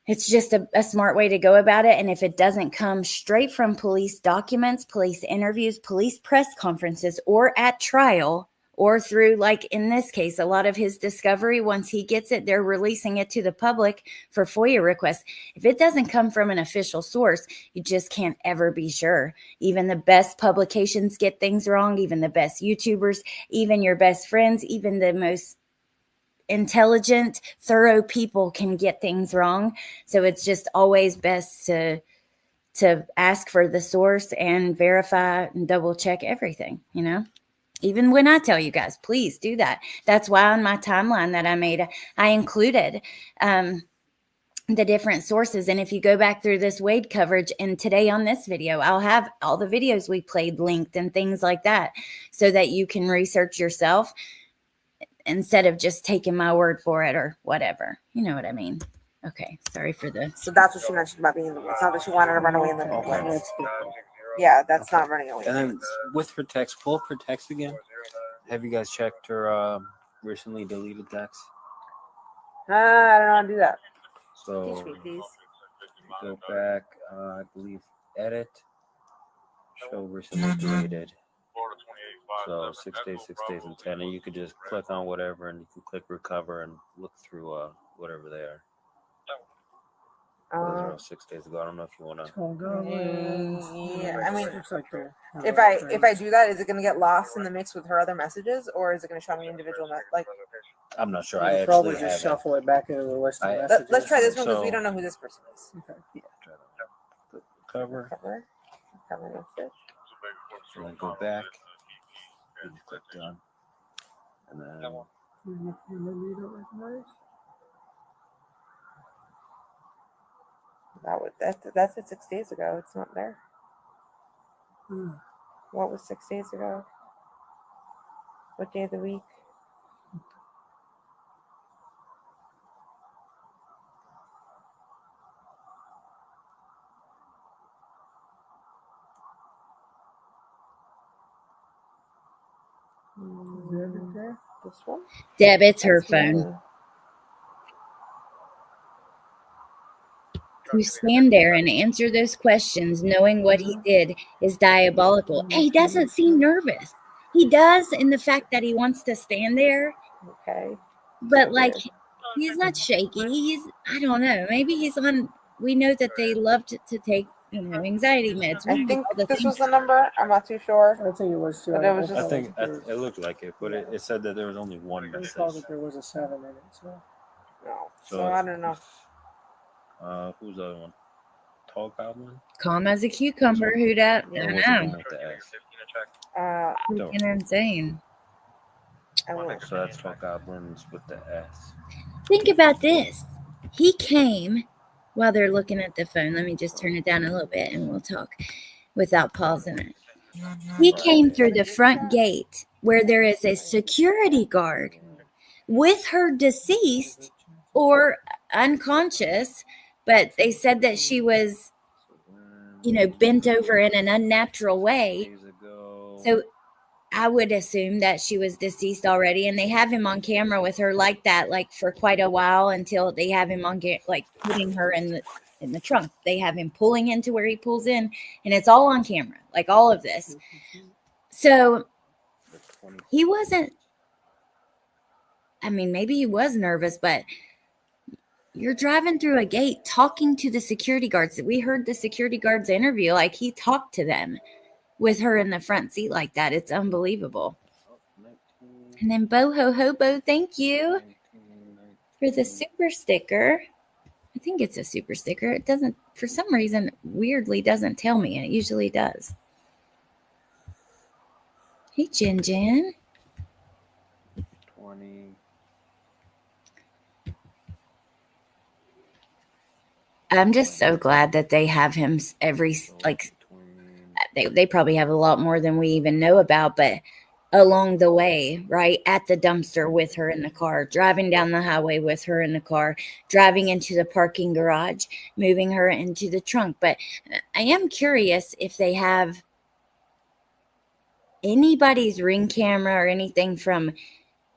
It's just a smart way to go about it. And if it doesn't come straight from police documents, police interviews, police press conferences, or at trial, or through, like in this case, a lot of his discovery, once he gets it, they're releasing it to the public for FOIA requests. If it doesn't come from an official source, you just can't ever be sure. Even the best publications get things wrong, even the best YouTubers, even your best friends, even the most intelligent, thorough people can get things wrong. So it's just always best to ask for the source and verify and double check everything, Even when I tell you guys, please do that. That's why on my timeline that I made, I included the different sources. And if you go back through this Wade coverage and today on this video, I'll have all the videos we played linked and things like that so that you can research yourself instead of just taking my word for it or whatever. You know what I mean? Okay, sorry for the... So that's what she mentioned about being in the woods. Not that she wanted to run away in the woods. Yeah, that's not running away. And then with her text, pull up her text again. Have you guys checked her recently deleted text? I don't know how to do that. So Teach me, please. Go back, I believe, edit, show recently deleted. So 6 days, and 10. And you could just click on whatever and you can click recover and look through whatever they are. Those are all 6 days ago. I don't know if you want to. Yeah, I mean, if I do that, is it going to get lost in the mix with her other messages, or is it going to show me individual I'm not sure. I probably just shuffle it back into the list of messages. Let's try this one because we don't know who this person is. Okay. Yeah. Cover message. So then go back. You can click done. And then that's it 6 days ago. It's not there. What was 6 days ago? What day of the week? This one? Deb, it's her phone. To stand there and answer those questions knowing what he did is diabolical. And he doesn't seem nervous. He does in the fact that he wants to stand there Okay. But like, he's not shaky. I don't know. Maybe he's on. We know that they love to take, anxiety meds. I think this was the number. I'm not too sure. I think it was too. But it was I just. think it looked like it, but it said that there was only one It message. called that there was a 7 in it. So. No. So I don't know. Who's the other one? Tall Goblin? Calm as a cucumber. Who dat? I Or was it don't the know. one with the S? Freaking insane. So that's Tall Goblins with the S. Think about this. He came while they're looking at the phone. Let me just turn it down a little bit and we'll talk without pausing it. He came through the front gate where there is a security guard with her deceased or unconscious, but they said that she was, bent over in an unnatural way. So I would assume that she was deceased already, and they have him on camera with her like that, like for quite a while until they have him on, like putting her in the trunk. They have him pulling into where he pulls in, and it's all on camera, like all of this. So he wasn't. I mean, maybe he was nervous, but you're driving through a gate talking to the security guards. We heard the security guards interview, like he talked to them with her in the front seat like that. It's unbelievable. And then Boho Hobo, thank you for the super sticker. I think it's a super sticker. It doesn't, for some reason, weirdly doesn't tell me. It usually does. Hey, Jen Jen. 20. I'm just so glad that they have him they probably have a lot more than we even know about, but along the way, right, at the dumpster with her in the car, driving down the highway with her in the car, driving into the parking garage, moving her into the trunk. But I am curious if they have anybody's Ring camera or anything from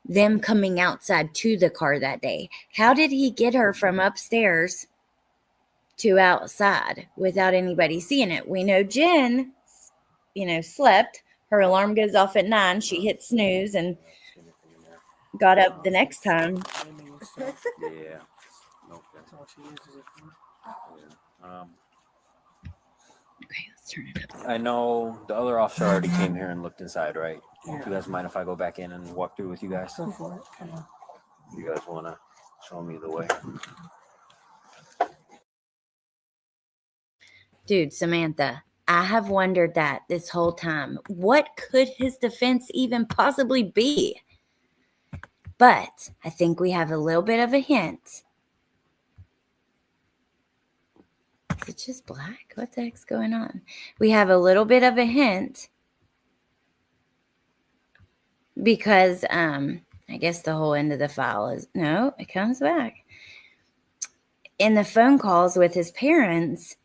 them coming outside to the car that day. How did he get her from upstairs to outside without anybody seeing it? We know Jen, slept. Her alarm goes off at 9. She hit snooze and got up the next time. Yeah. Okay, let's turn it up. I know the other officer already came here and looked inside, right? Yeah. Do you guys mind if I go back in and walk through with you guys? Go for it. Come on. You guys want to show me the way? Dude, Samantha, I have wondered that this whole time. What could his defense even possibly be? But I think we have a little bit of a hint. Is it just black? What the heck's going on? We have a little bit of a hint because I guess the whole end of the file is, no, it comes back. In the phone calls with his parents,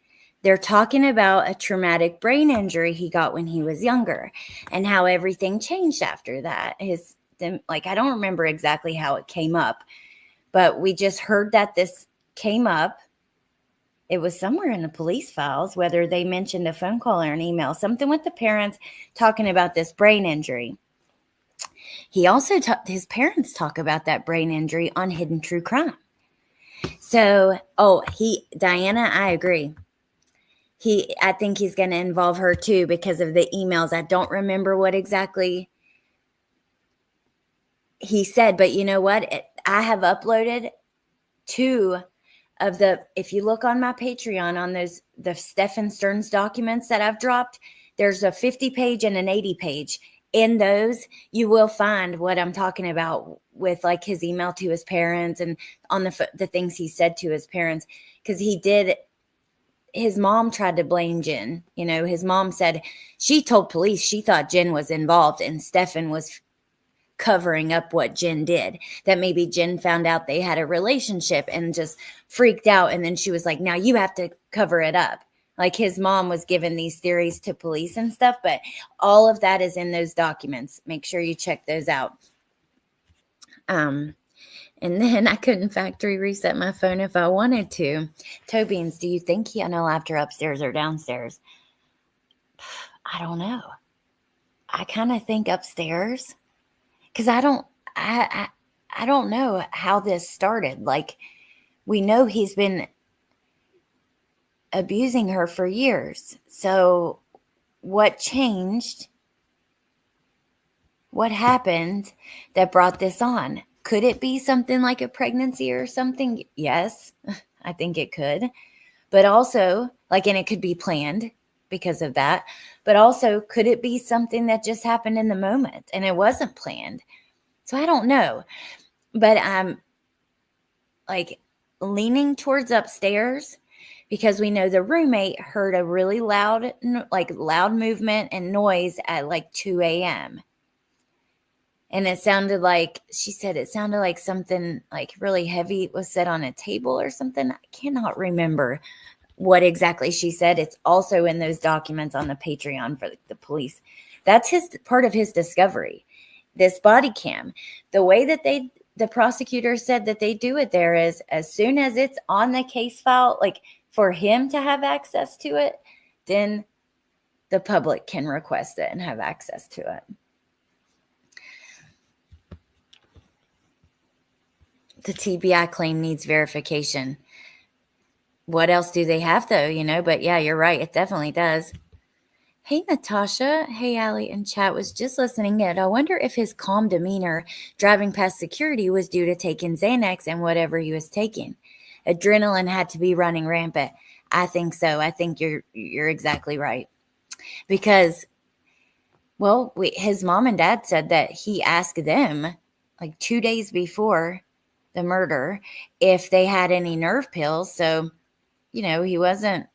they're talking about a traumatic brain injury he got when he was younger and how everything changed after that. I don't remember exactly how it came up, but we just heard that this came up. It was somewhere in the police files, whether they mentioned a phone call or an email, something with the parents talking about this brain injury. He also, his parents talk about that brain injury on Hidden True Crime. So, Diana, I agree. I think he's going to involve her too because of the emails. I don't remember what exactly he said, but you know what? I have uploaded 2 of if you look on my Patreon on the Stephan Stearns documents that I've dropped, there's a 50-page and an 80-page. In those, you will find what I'm talking about with like his email to his parents and on the things he said to his parents, because his mom tried to blame Jen. His mom said she told police she thought Jen was involved and Stephan was covering up what Jen did. That maybe Jen found out they had a relationship and just freaked out. And then she was like, now you have to cover it up. Like his mom was giving these theories to police and stuff, but all of that is in those documents. Make sure you check those out. And then I couldn't factory reset my phone if I wanted to. Tobeans, do you think he unalived her upstairs or downstairs? I don't know. I kind of think upstairs because I don't know how this started. Like, we know he's been abusing her for years. So what changed? What happened that brought this on? Could it be something like a pregnancy or something? Yes, I think it could. But also, like, and it could be planned because of that. But also, could it be something that just happened in the moment and it wasn't planned? So I don't know. But I'm like leaning towards upstairs because we know the roommate heard a really loud movement and noise at like 2 a.m. And it sounded like, she said it sounded like something like really heavy was set on a table or something. I cannot remember what exactly she said. It's also in those documents on the Patreon for the police. That's part of his discovery. This body cam, the way that the prosecutor said that they do it there is as soon as it's on the case file, like for him to have access to it, then the public can request it and have access to it. The TBI claim needs verification. What else do they have though, but yeah, you're right. It definitely does. Hey, Natasha. Hey, Allie in chat. Was just listening in. I wonder if his calm demeanor driving past security was due to taking Xanax and whatever he was taking. Adrenaline had to be running rampant. I think so. I think you're exactly right. Because, well, his mom and dad said that he asked them like 2 days before the murder if they had any nerve pills. So, he wasn't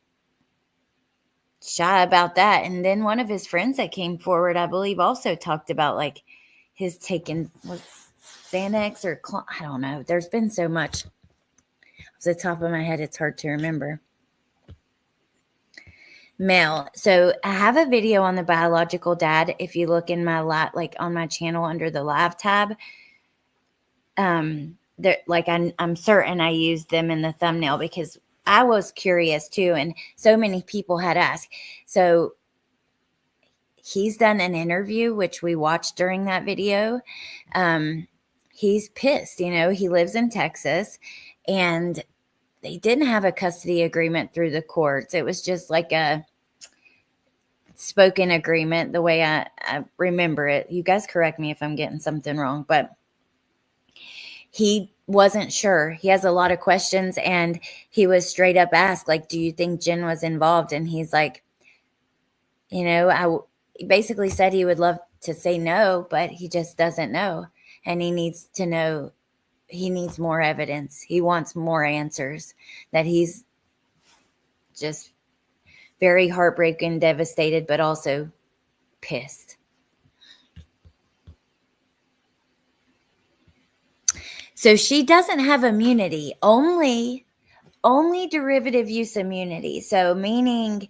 shy about that. And then one of his friends that came forward, I believe, also talked about like his taking Xanax or I don't know. There's been so much. Off the top of my head, it's hard to remember. Mel. So I have a video on the biological dad. If you look in my on my channel under the live tab, I'm certain I used them in the thumbnail because I was curious too, and so many people had asked. So he's done an interview, which we watched during that video. He's pissed, he lives in Texas, and they didn't have a custody agreement through the courts. It was just like a spoken agreement, the way I remember it. You guys correct me if I'm getting something wrong, but he wasn't sure. He has a lot of questions, and he was straight up asked, like, do you think Jen was involved? And he's like, he basically said he would love to say no, but he just doesn't know. And he needs to know, he needs more evidence. He wants more answers, that he's just very heartbroken, devastated, but also pissed. So she doesn't have immunity, only derivative use immunity. So meaning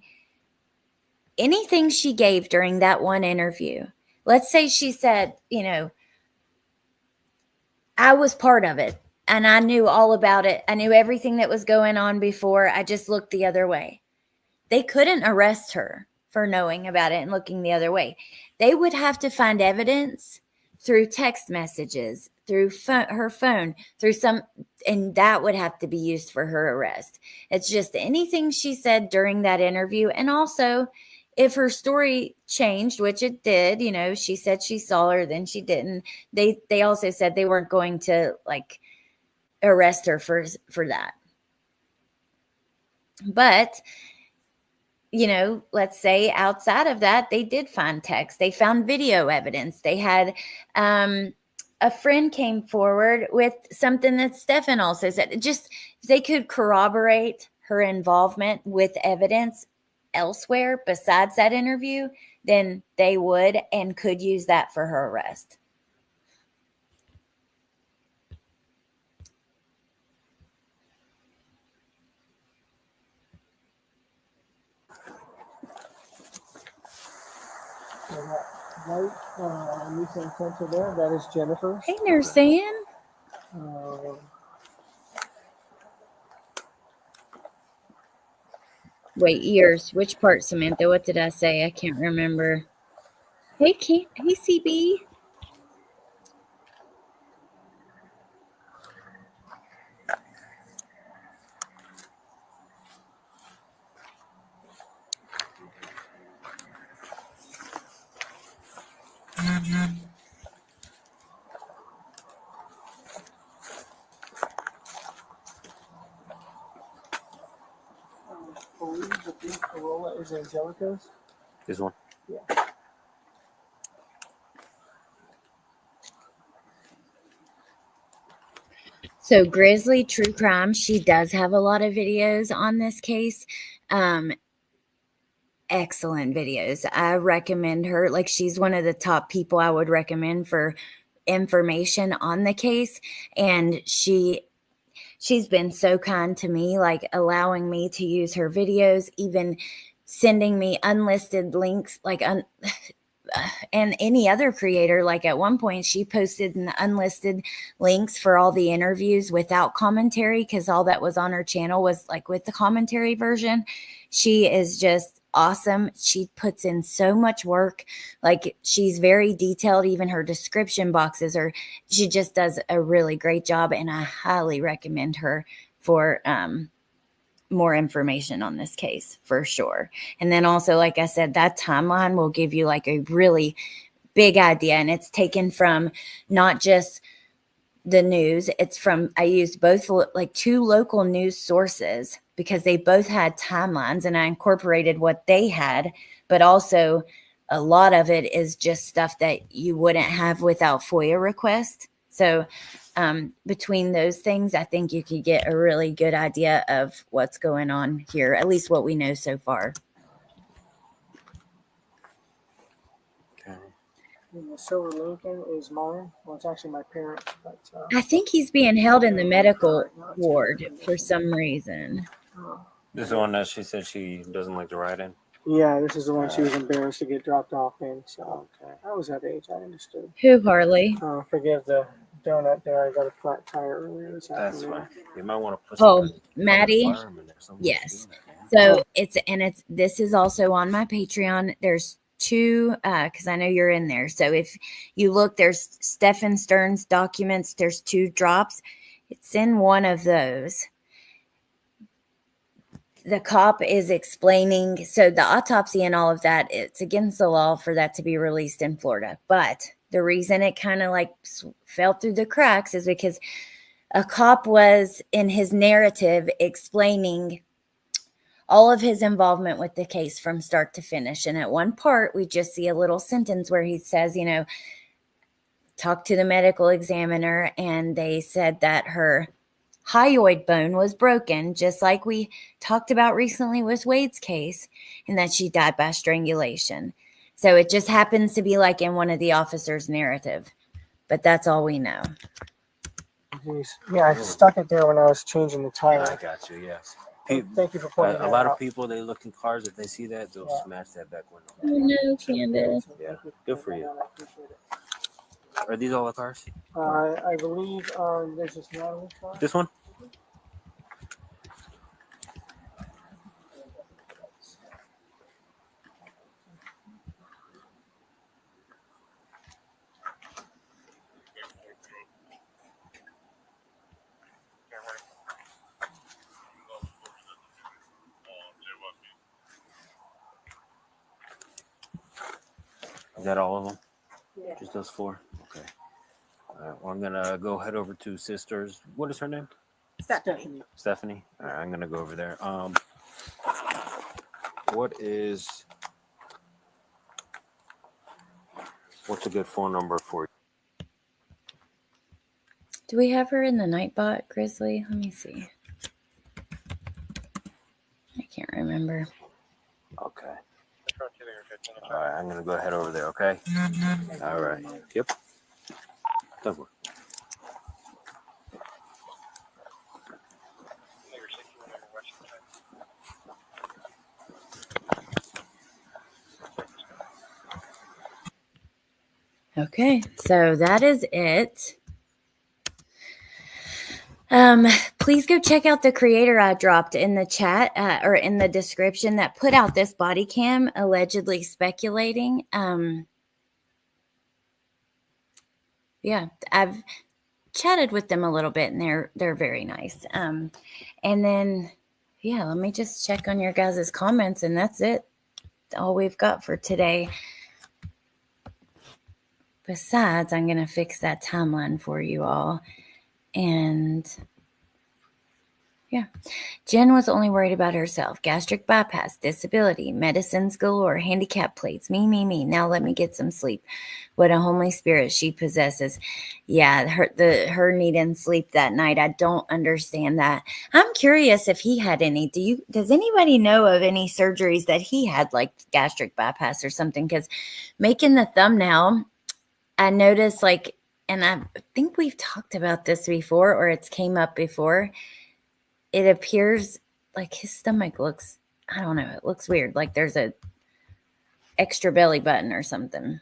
anything she gave during that one interview, let's say she said, I was part of it and I knew all about it. I knew everything that was going on before. I just looked the other way. They couldn't arrest her for knowing about it and looking the other way. They would have to find evidence through text messages, through her phone, and that would have to be used for her arrest. It's just anything she said during that interview. And also, if her story changed, which it did, she said she saw her, then she didn't. They also said they weren't going to arrest her for that. But let's say outside of that, they did find text. They found video evidence. They had a friend came forward with something that Stephan also said. Just they could corroborate her involvement with evidence elsewhere besides that interview, then they would and could use that for her arrest. Right, Lisa Center there. That is Jennifer. Hey, Nurse Ann. Wait, ears. Which part, Samantha? What did I say? I can't remember. Hey, CB. is Angelica's. This one. Yeah. So Grizzly True Crime, she does have a lot of videos on this case. Excellent videos. I recommend her. Like, she's one of the top people I would recommend for information on the case. And she's been so kind to me, like allowing me to use her videos, even sending me unlisted links, like and any other creator. Like at one point she posted an unlisted links for all the interviews without commentary, because all that was on her channel was like with the commentary version. She is just awesome. She puts in so much work. Like, she's very detailed. Even her description boxes are, she just does a really great job, and I highly recommend her for more information on this case for sure. And then also, like I said, that timeline will give you like a really big idea, and it's taken from not just the news. It's from, I used both, like 2 local news sources, because they both had timelines, and I incorporated what they had, but also a lot of it is just stuff that you wouldn't have without FOIA request. So between those things, I think you could get a really good idea of what's going on here, at least what we know so far. And the silver Lincoln is mine. Well, it's actually my parents. But, I think he's being held in the medical ward for some reason. This is the one that she said she doesn't like to ride in. Yeah, this is the one she was embarrassed to get dropped off in. So I was that age. I understood. Who, Harley? Forgive the donut there. I got a flat tire earlier this That's afternoon. fine. You might want to put Oh, Maddie. Yes. So this is also on my Patreon. There's 2, because I know you're in there. So if you look, there's Stephan Stern's documents. There's 2 drops. It's in one of those. The cop is explaining, so the autopsy and all of that, it's against the law for that to be released in Florida. But the reason it kind of like fell through the cracks is because a cop was in his narrative explaining all of his involvement with the case from start to finish. And at one part, we just see a little sentence where he says, talk to the medical examiner, and they said that her hyoid bone was broken, just like we talked about recently with Wade's case, and that she died by strangulation. So it just happens to be like in one of the officers' narrative, but that's all we know. Yeah, I stuck it there when I was changing the tire. I got you, yes. Thank you for pointing that out. A lot of people, they look in cars, if they see that, they'll smash that back window. Oh, no, Candace. Yeah, good for you. Are these all the cars? I believe there's just one car. This one? Is that all of them? Yeah. Just those 4? Okay. All right, well, I'm going to go head over to Sisters. What is her name? Stephanie. Stephanie? All right, I'm going to go over there. What's a good phone number for you? Do we have her in the Nightbot, Grizzly? Let me see. I can't remember. Okay. All right, I'm going to go head over there, okay? All right. Yep. Don't worry. Okay, so that is it. Please go check out the creator I dropped in the chat or in the description that put out this body cam, allegedly speculating. Yeah, I've chatted with them a little bit, and they're very nice. And then, yeah, let me just check on your guys' comments, and that's it. All we've got for today. Besides, I'm going to fix that timeline for you all. And Yeah. Jen was only worried about herself. Gastric bypass, disability, medicines galore, handicap plates, me. Now let me get some sleep. What a homely spirit she possesses. Yeah, her needing sleep that night. I don't understand that. I'm curious if he had any. Does anybody know of any surgeries that he had, like gastric bypass or something? Because making the thumbnail, I noticed, like, and I think we've talked about this before, or it's came up before. It appears like his stomach looks, I don't know, it looks weird. Like there's a extra belly button or something.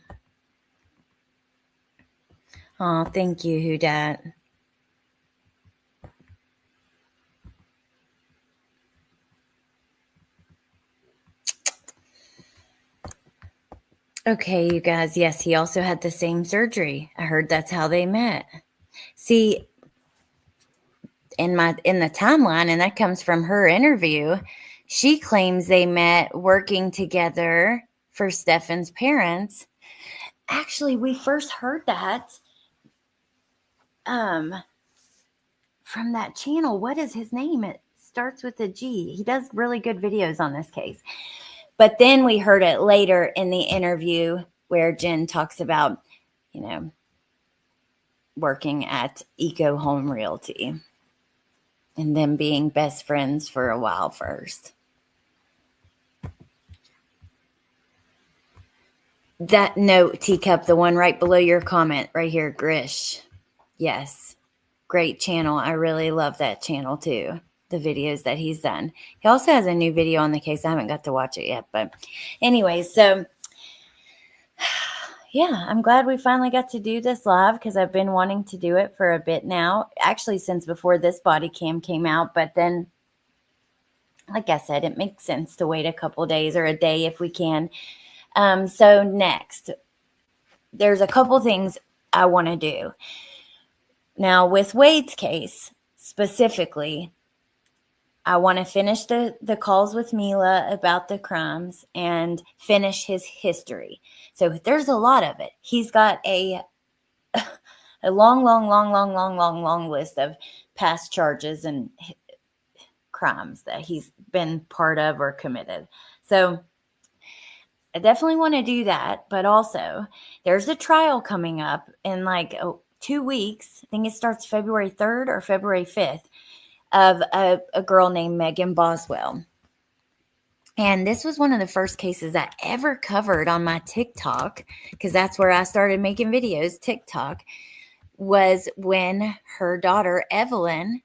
Oh, thank you, Who Dat. Okay, you guys. Yes, he also had the same surgery. I heard that's how they met. See, in the timeline, and that comes from her interview, she claims they met working together for Stephan's parents. Actually, we first heard that from that channel. What is his name? It starts with a G. He does really good videos on this case. But then we heard it later in the interview where Jen talks about, working at Eco Home Realty and them being best friends for a while first. That note, Teacup, the one right below your comment right here, Grish. Yes. Great channel. I really love that channel too. The videos that he's done. He also has a new video on the case. I haven't got to watch it yet. But anyway, so yeah, I'm glad we finally got to do this live because I've been wanting to do it for a bit now. Actually, since before this body cam came out. But then, like I said, it makes sense to wait a couple days or a day if we can. So next, there's a couple things I want to do. Now, with Wade's case specifically, I want to finish the calls with Mila about the crimes and finish his history. So there's a lot of it. He's got a long list of past charges and crimes that he's been part of or committed. So I definitely want to do that. But also, there's a trial coming up in like 2 weeks. I think it starts February 3rd or February 5th. Of a girl named Megan Boswell. And this was one of the first cases I ever covered on my TikTok, because that's where I started making videos. TikTok was when her daughter, Evelyn,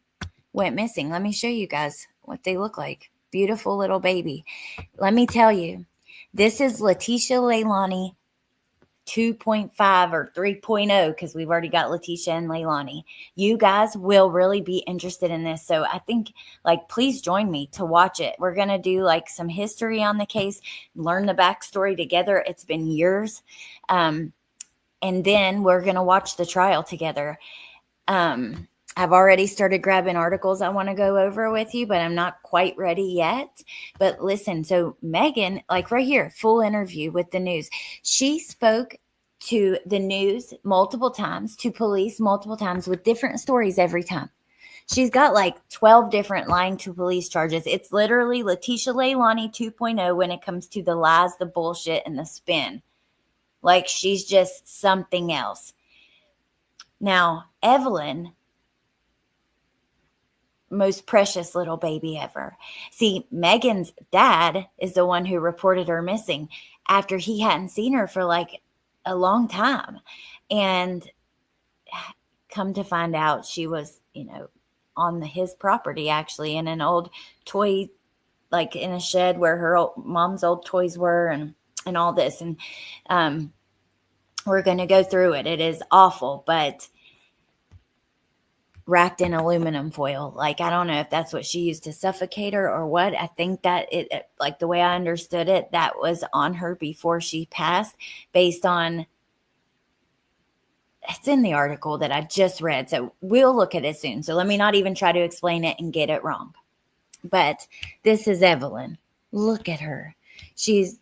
went missing. Let me show you guys what they look like. Beautiful little baby. Let me tell you, this is Letitia Leilani 2.5 or 3.0, because we've already got Letitia and Leilani. You guys will really be interested in this. So I think, please join me to watch it. We're going to do some history on the case, learn the backstory together. It's been years. And then we're going to watch the trial together. I've already started grabbing articles I want to go over with you, but I'm not quite ready yet. But listen, so Megan, right here, full interview with the news. She spoke to the news multiple times, to police multiple times, with different stories every time. She's got 12 different lying to police charges. It's literally Letitia Leilani 2.0 when it comes to the lies, the bullshit, and the spin. She's just something else. Now, Evelyn, most precious little baby ever. See, Megan's dad is the one who reported her missing after he hadn't seen her for a long time. And come to find out, she was, on his property, actually, in an old toy, in a shed where her mom's old toys were, and all this. And we're going to go through it. It is awful, but wrapped in aluminum foil. I don't know if that's what she used to suffocate her or what. I think that it the way I understood it, that was on her before she passed, based on, it's in the article that I just read. So we'll look at it soon. So let me not even try to explain it and get it wrong. But this is Evelyn. Look at her. She's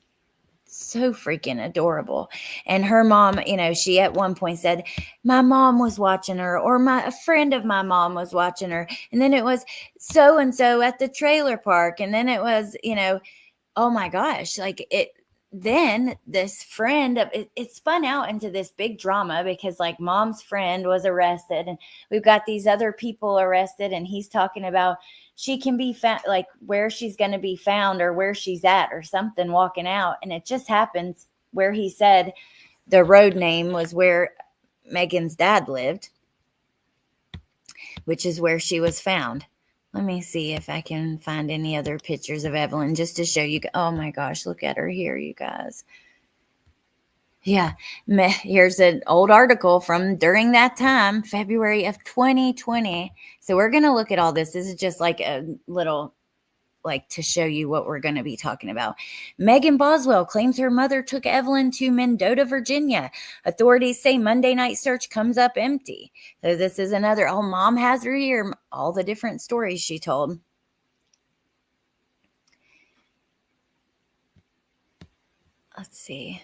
so freaking adorable. And her mom, she at one point said, my mom was watching her, or a friend of my mom was watching her. And then it was so-and-so at the trailer park. And then it was, oh my gosh, like then this friend of it spun out into this big drama because like mom's friend was arrested and we've got these other people arrested, and he's talking about she can be found, like where she's going to be found or where she's at or something, walking out. And it just happens where he said the road name was where Megan's dad lived, which is where she was found. Let me see if I can find any other pictures of Evelyn just to show you. Oh my gosh, look at her here, you guys. Yeah, here's an old article from during that time, February of 2020. So we're going to look at all this. This is just like a little, like to show you what we're going to be talking about. Megan Boswell claims her mother took Evelyn to Mendota, Virginia. Authorities say Monday night search comes up empty. So this is another, mom has her here, all the different stories she told. Let's see.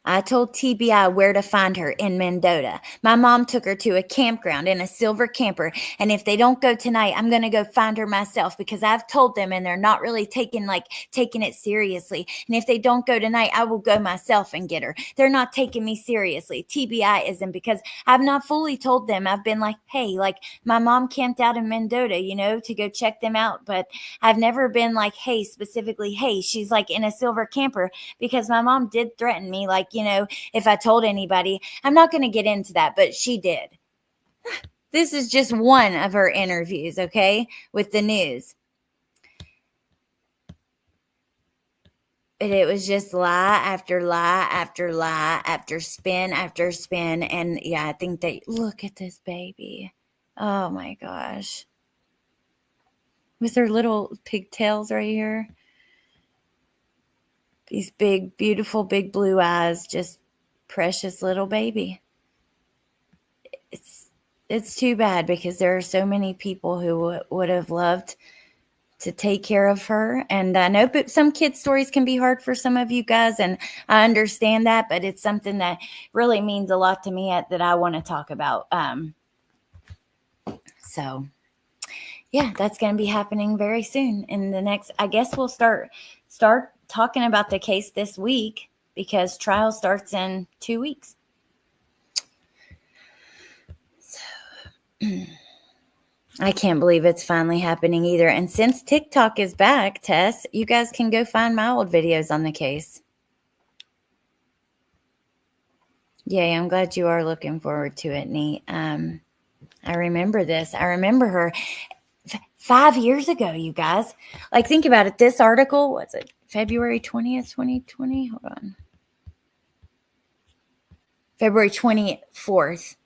I told TBI where to find her in Mendota. My mom took her to a campground in a silver camper, and if they don't go tonight, I'm going to go find her myself because I've told them and they're not really taking it seriously. And if they don't go tonight, I will go myself and get her. They're not taking me seriously. TBI isn't, because I've not fully told them. I've been like, hey, like my mom camped out in Mendota, to go check them out. But I've never been like, hey, specifically, hey, she's like in a silver camper, because my mom did threaten me, like, if I told anybody. I'm not going to get into that, but she did. This is just one of her interviews, okay, with the news. But it was just lie after lie after lie after spin after spin. And yeah, I think look at this baby. Oh my gosh. With her little pigtails right here. These big, beautiful, big blue eyes, just precious little baby. It's too bad because there are so many people who would have loved to take care of her. And I know some kids' stories can be hard for some of you guys, and I understand that, but it's something that really means a lot to me that I want to talk about. So yeah, that's going to be happening very soon. In the next, I guess we'll start talking about the case this week because trial starts in 2 weeks. So I can't believe it's finally happening either. And since TikTok is back, Tess, you guys can go find my old videos on the case. Yay, I'm glad you are looking forward to it, Neat. I remember this. I remember her 5 years ago, you guys. Like, think about it. This article, what's it, February 20th, 2020? Hold on. February 24th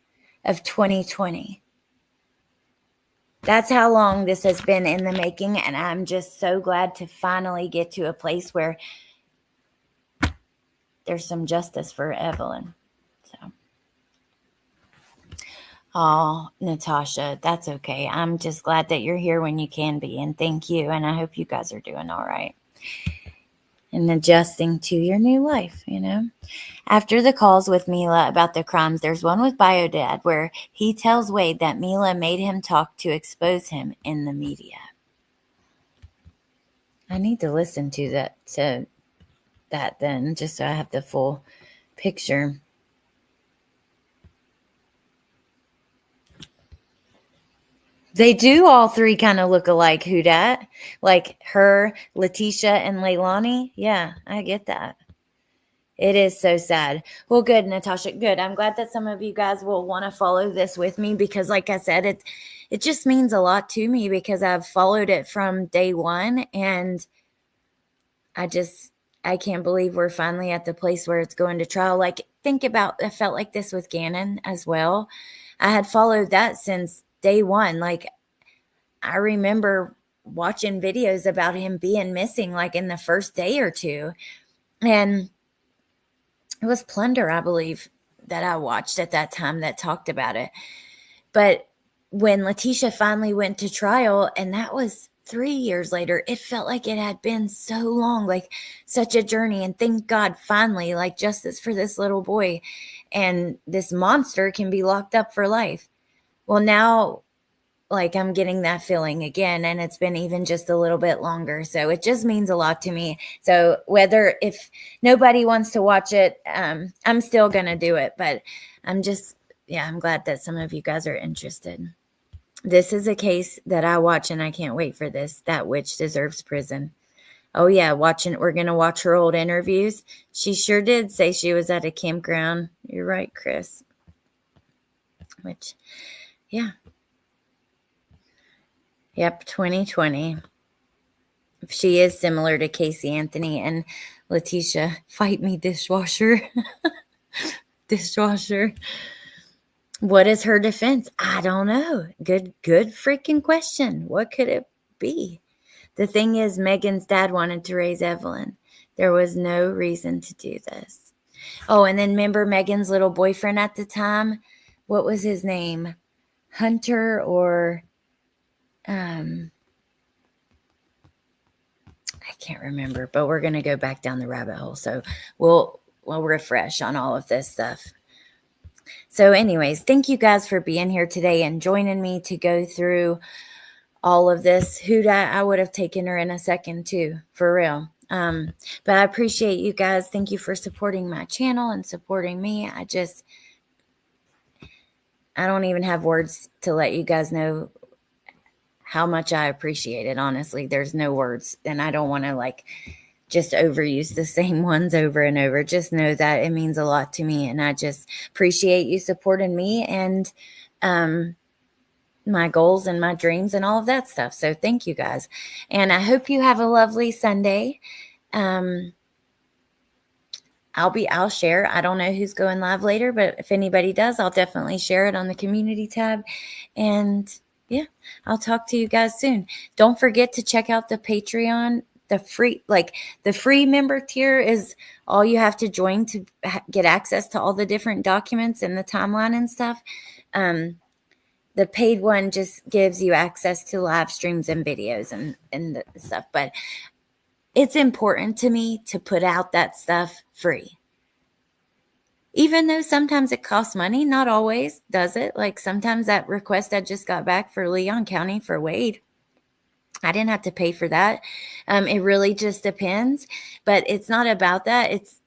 of 2020. That's how long this has been in the making, and I'm just so glad to finally get to a place where there's some justice for Evelyn. So, oh, Natasha, that's okay. I'm just glad that you're here when you can be, and thank you, and I hope you guys are doing all right and adjusting to your new life, After the calls with Mila about the crimes, there's one with Biodad where he tells Wade that Mila made him talk to expose him in the media. I need to listen to that then, just so I have the full picture. They do all three kind of look alike, who dat? Like her, Letitia, and Leilani? Yeah, I get that. It is so sad. Well, good, Natasha. Good. I'm glad that some of you guys will want to follow this with me because, like I said, it just means a lot to me because I've followed it from day one, and I can't believe we're finally at the place where it's going to trial. Like, I felt like this with Gannon as well. I had followed that since day one. Like, I remember watching videos about him being missing like in the first day or two. And it was Plunder, I believe, that I watched at that time that talked about it. But when Letitia finally went to trial, and that was 3 years later, it felt like it had been so long, like such a journey. And thank God, finally, like justice for this little boy. And this monster can be locked up for life. Well, now, like, I'm getting that feeling again, and it's been even just a little bit longer. So it just means a lot to me. So if nobody wants to watch it, I'm still going to do it. But I'm glad that some of you guys are interested. This is a case that I watch, and I can't wait for this. That witch deserves prison. Oh, yeah, we're going to watch her old interviews. She sure did say she was at a campground. You're right, Chris. Which, yeah. Yep, 2020. She is similar to Casey Anthony and Letitia. Fight me, dishwasher. Dishwasher. What is her defense? I don't know. Good freaking question. What could it be? The thing is, Megan's dad wanted to raise Evelyn. There was no reason to do this. Oh, and then remember Megan's little boyfriend at the time? What was his name? Hunter or I can't remember, but we're going to go back down the rabbit hole. So we'll refresh on all of this stuff. So anyways, thank you guys for being here today and joining me to go through all of this. Huda, I would have taken her in a second too, for real. But I appreciate you guys. Thank you for supporting my channel and supporting me. I don't even have words to let you guys know how much I appreciate it. Honestly, there's no words, and I don't want to just overuse the same ones over and over. Just know that it means a lot to me, and I just appreciate you supporting me and my goals and my dreams and all of that stuff. So thank you guys, and I hope you have a lovely Sunday. I'll share. I don't know who's going live later, but if anybody does, I'll definitely share it on the community tab. And yeah, I'll talk to you guys soon. Don't forget to check out the Patreon. The free member tier is all you have to join to get access to all the different documents and the timeline and stuff. The paid one just gives you access to live streams and videos and the stuff. But it's important to me to put out that stuff free. Even though sometimes it costs money, not always does it. Like sometimes that request I just got back for Leon County for Wade, I didn't have to pay for that. It really just depends. But it's not about that. It's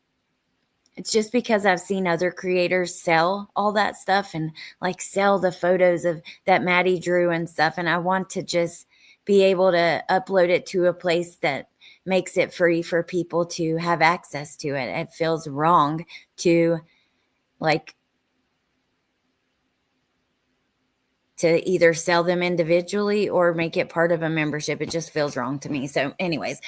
just because I've seen other creators sell all that stuff and sell the photos of that Maddie drew and stuff. And I want to just be able to upload it to a place that makes it free for people to have access to it. It feels wrong to to either sell them individually or make it part of a membership. It just feels wrong to me. So anyways,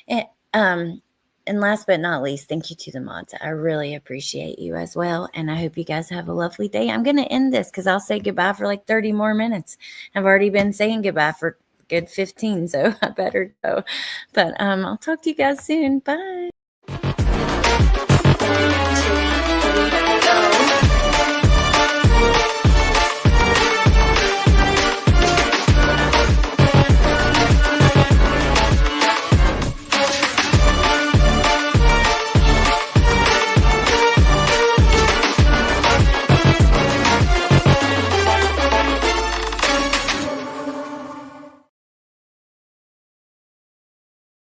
and last but not least, thank you to the mods. I really appreciate you as well. And I hope you guys have a lovely day. I'm going to end this because I'll say goodbye for 30 more minutes. I've already been saying goodbye for good 15, so I better go. But I'll talk to you guys soon. Bye.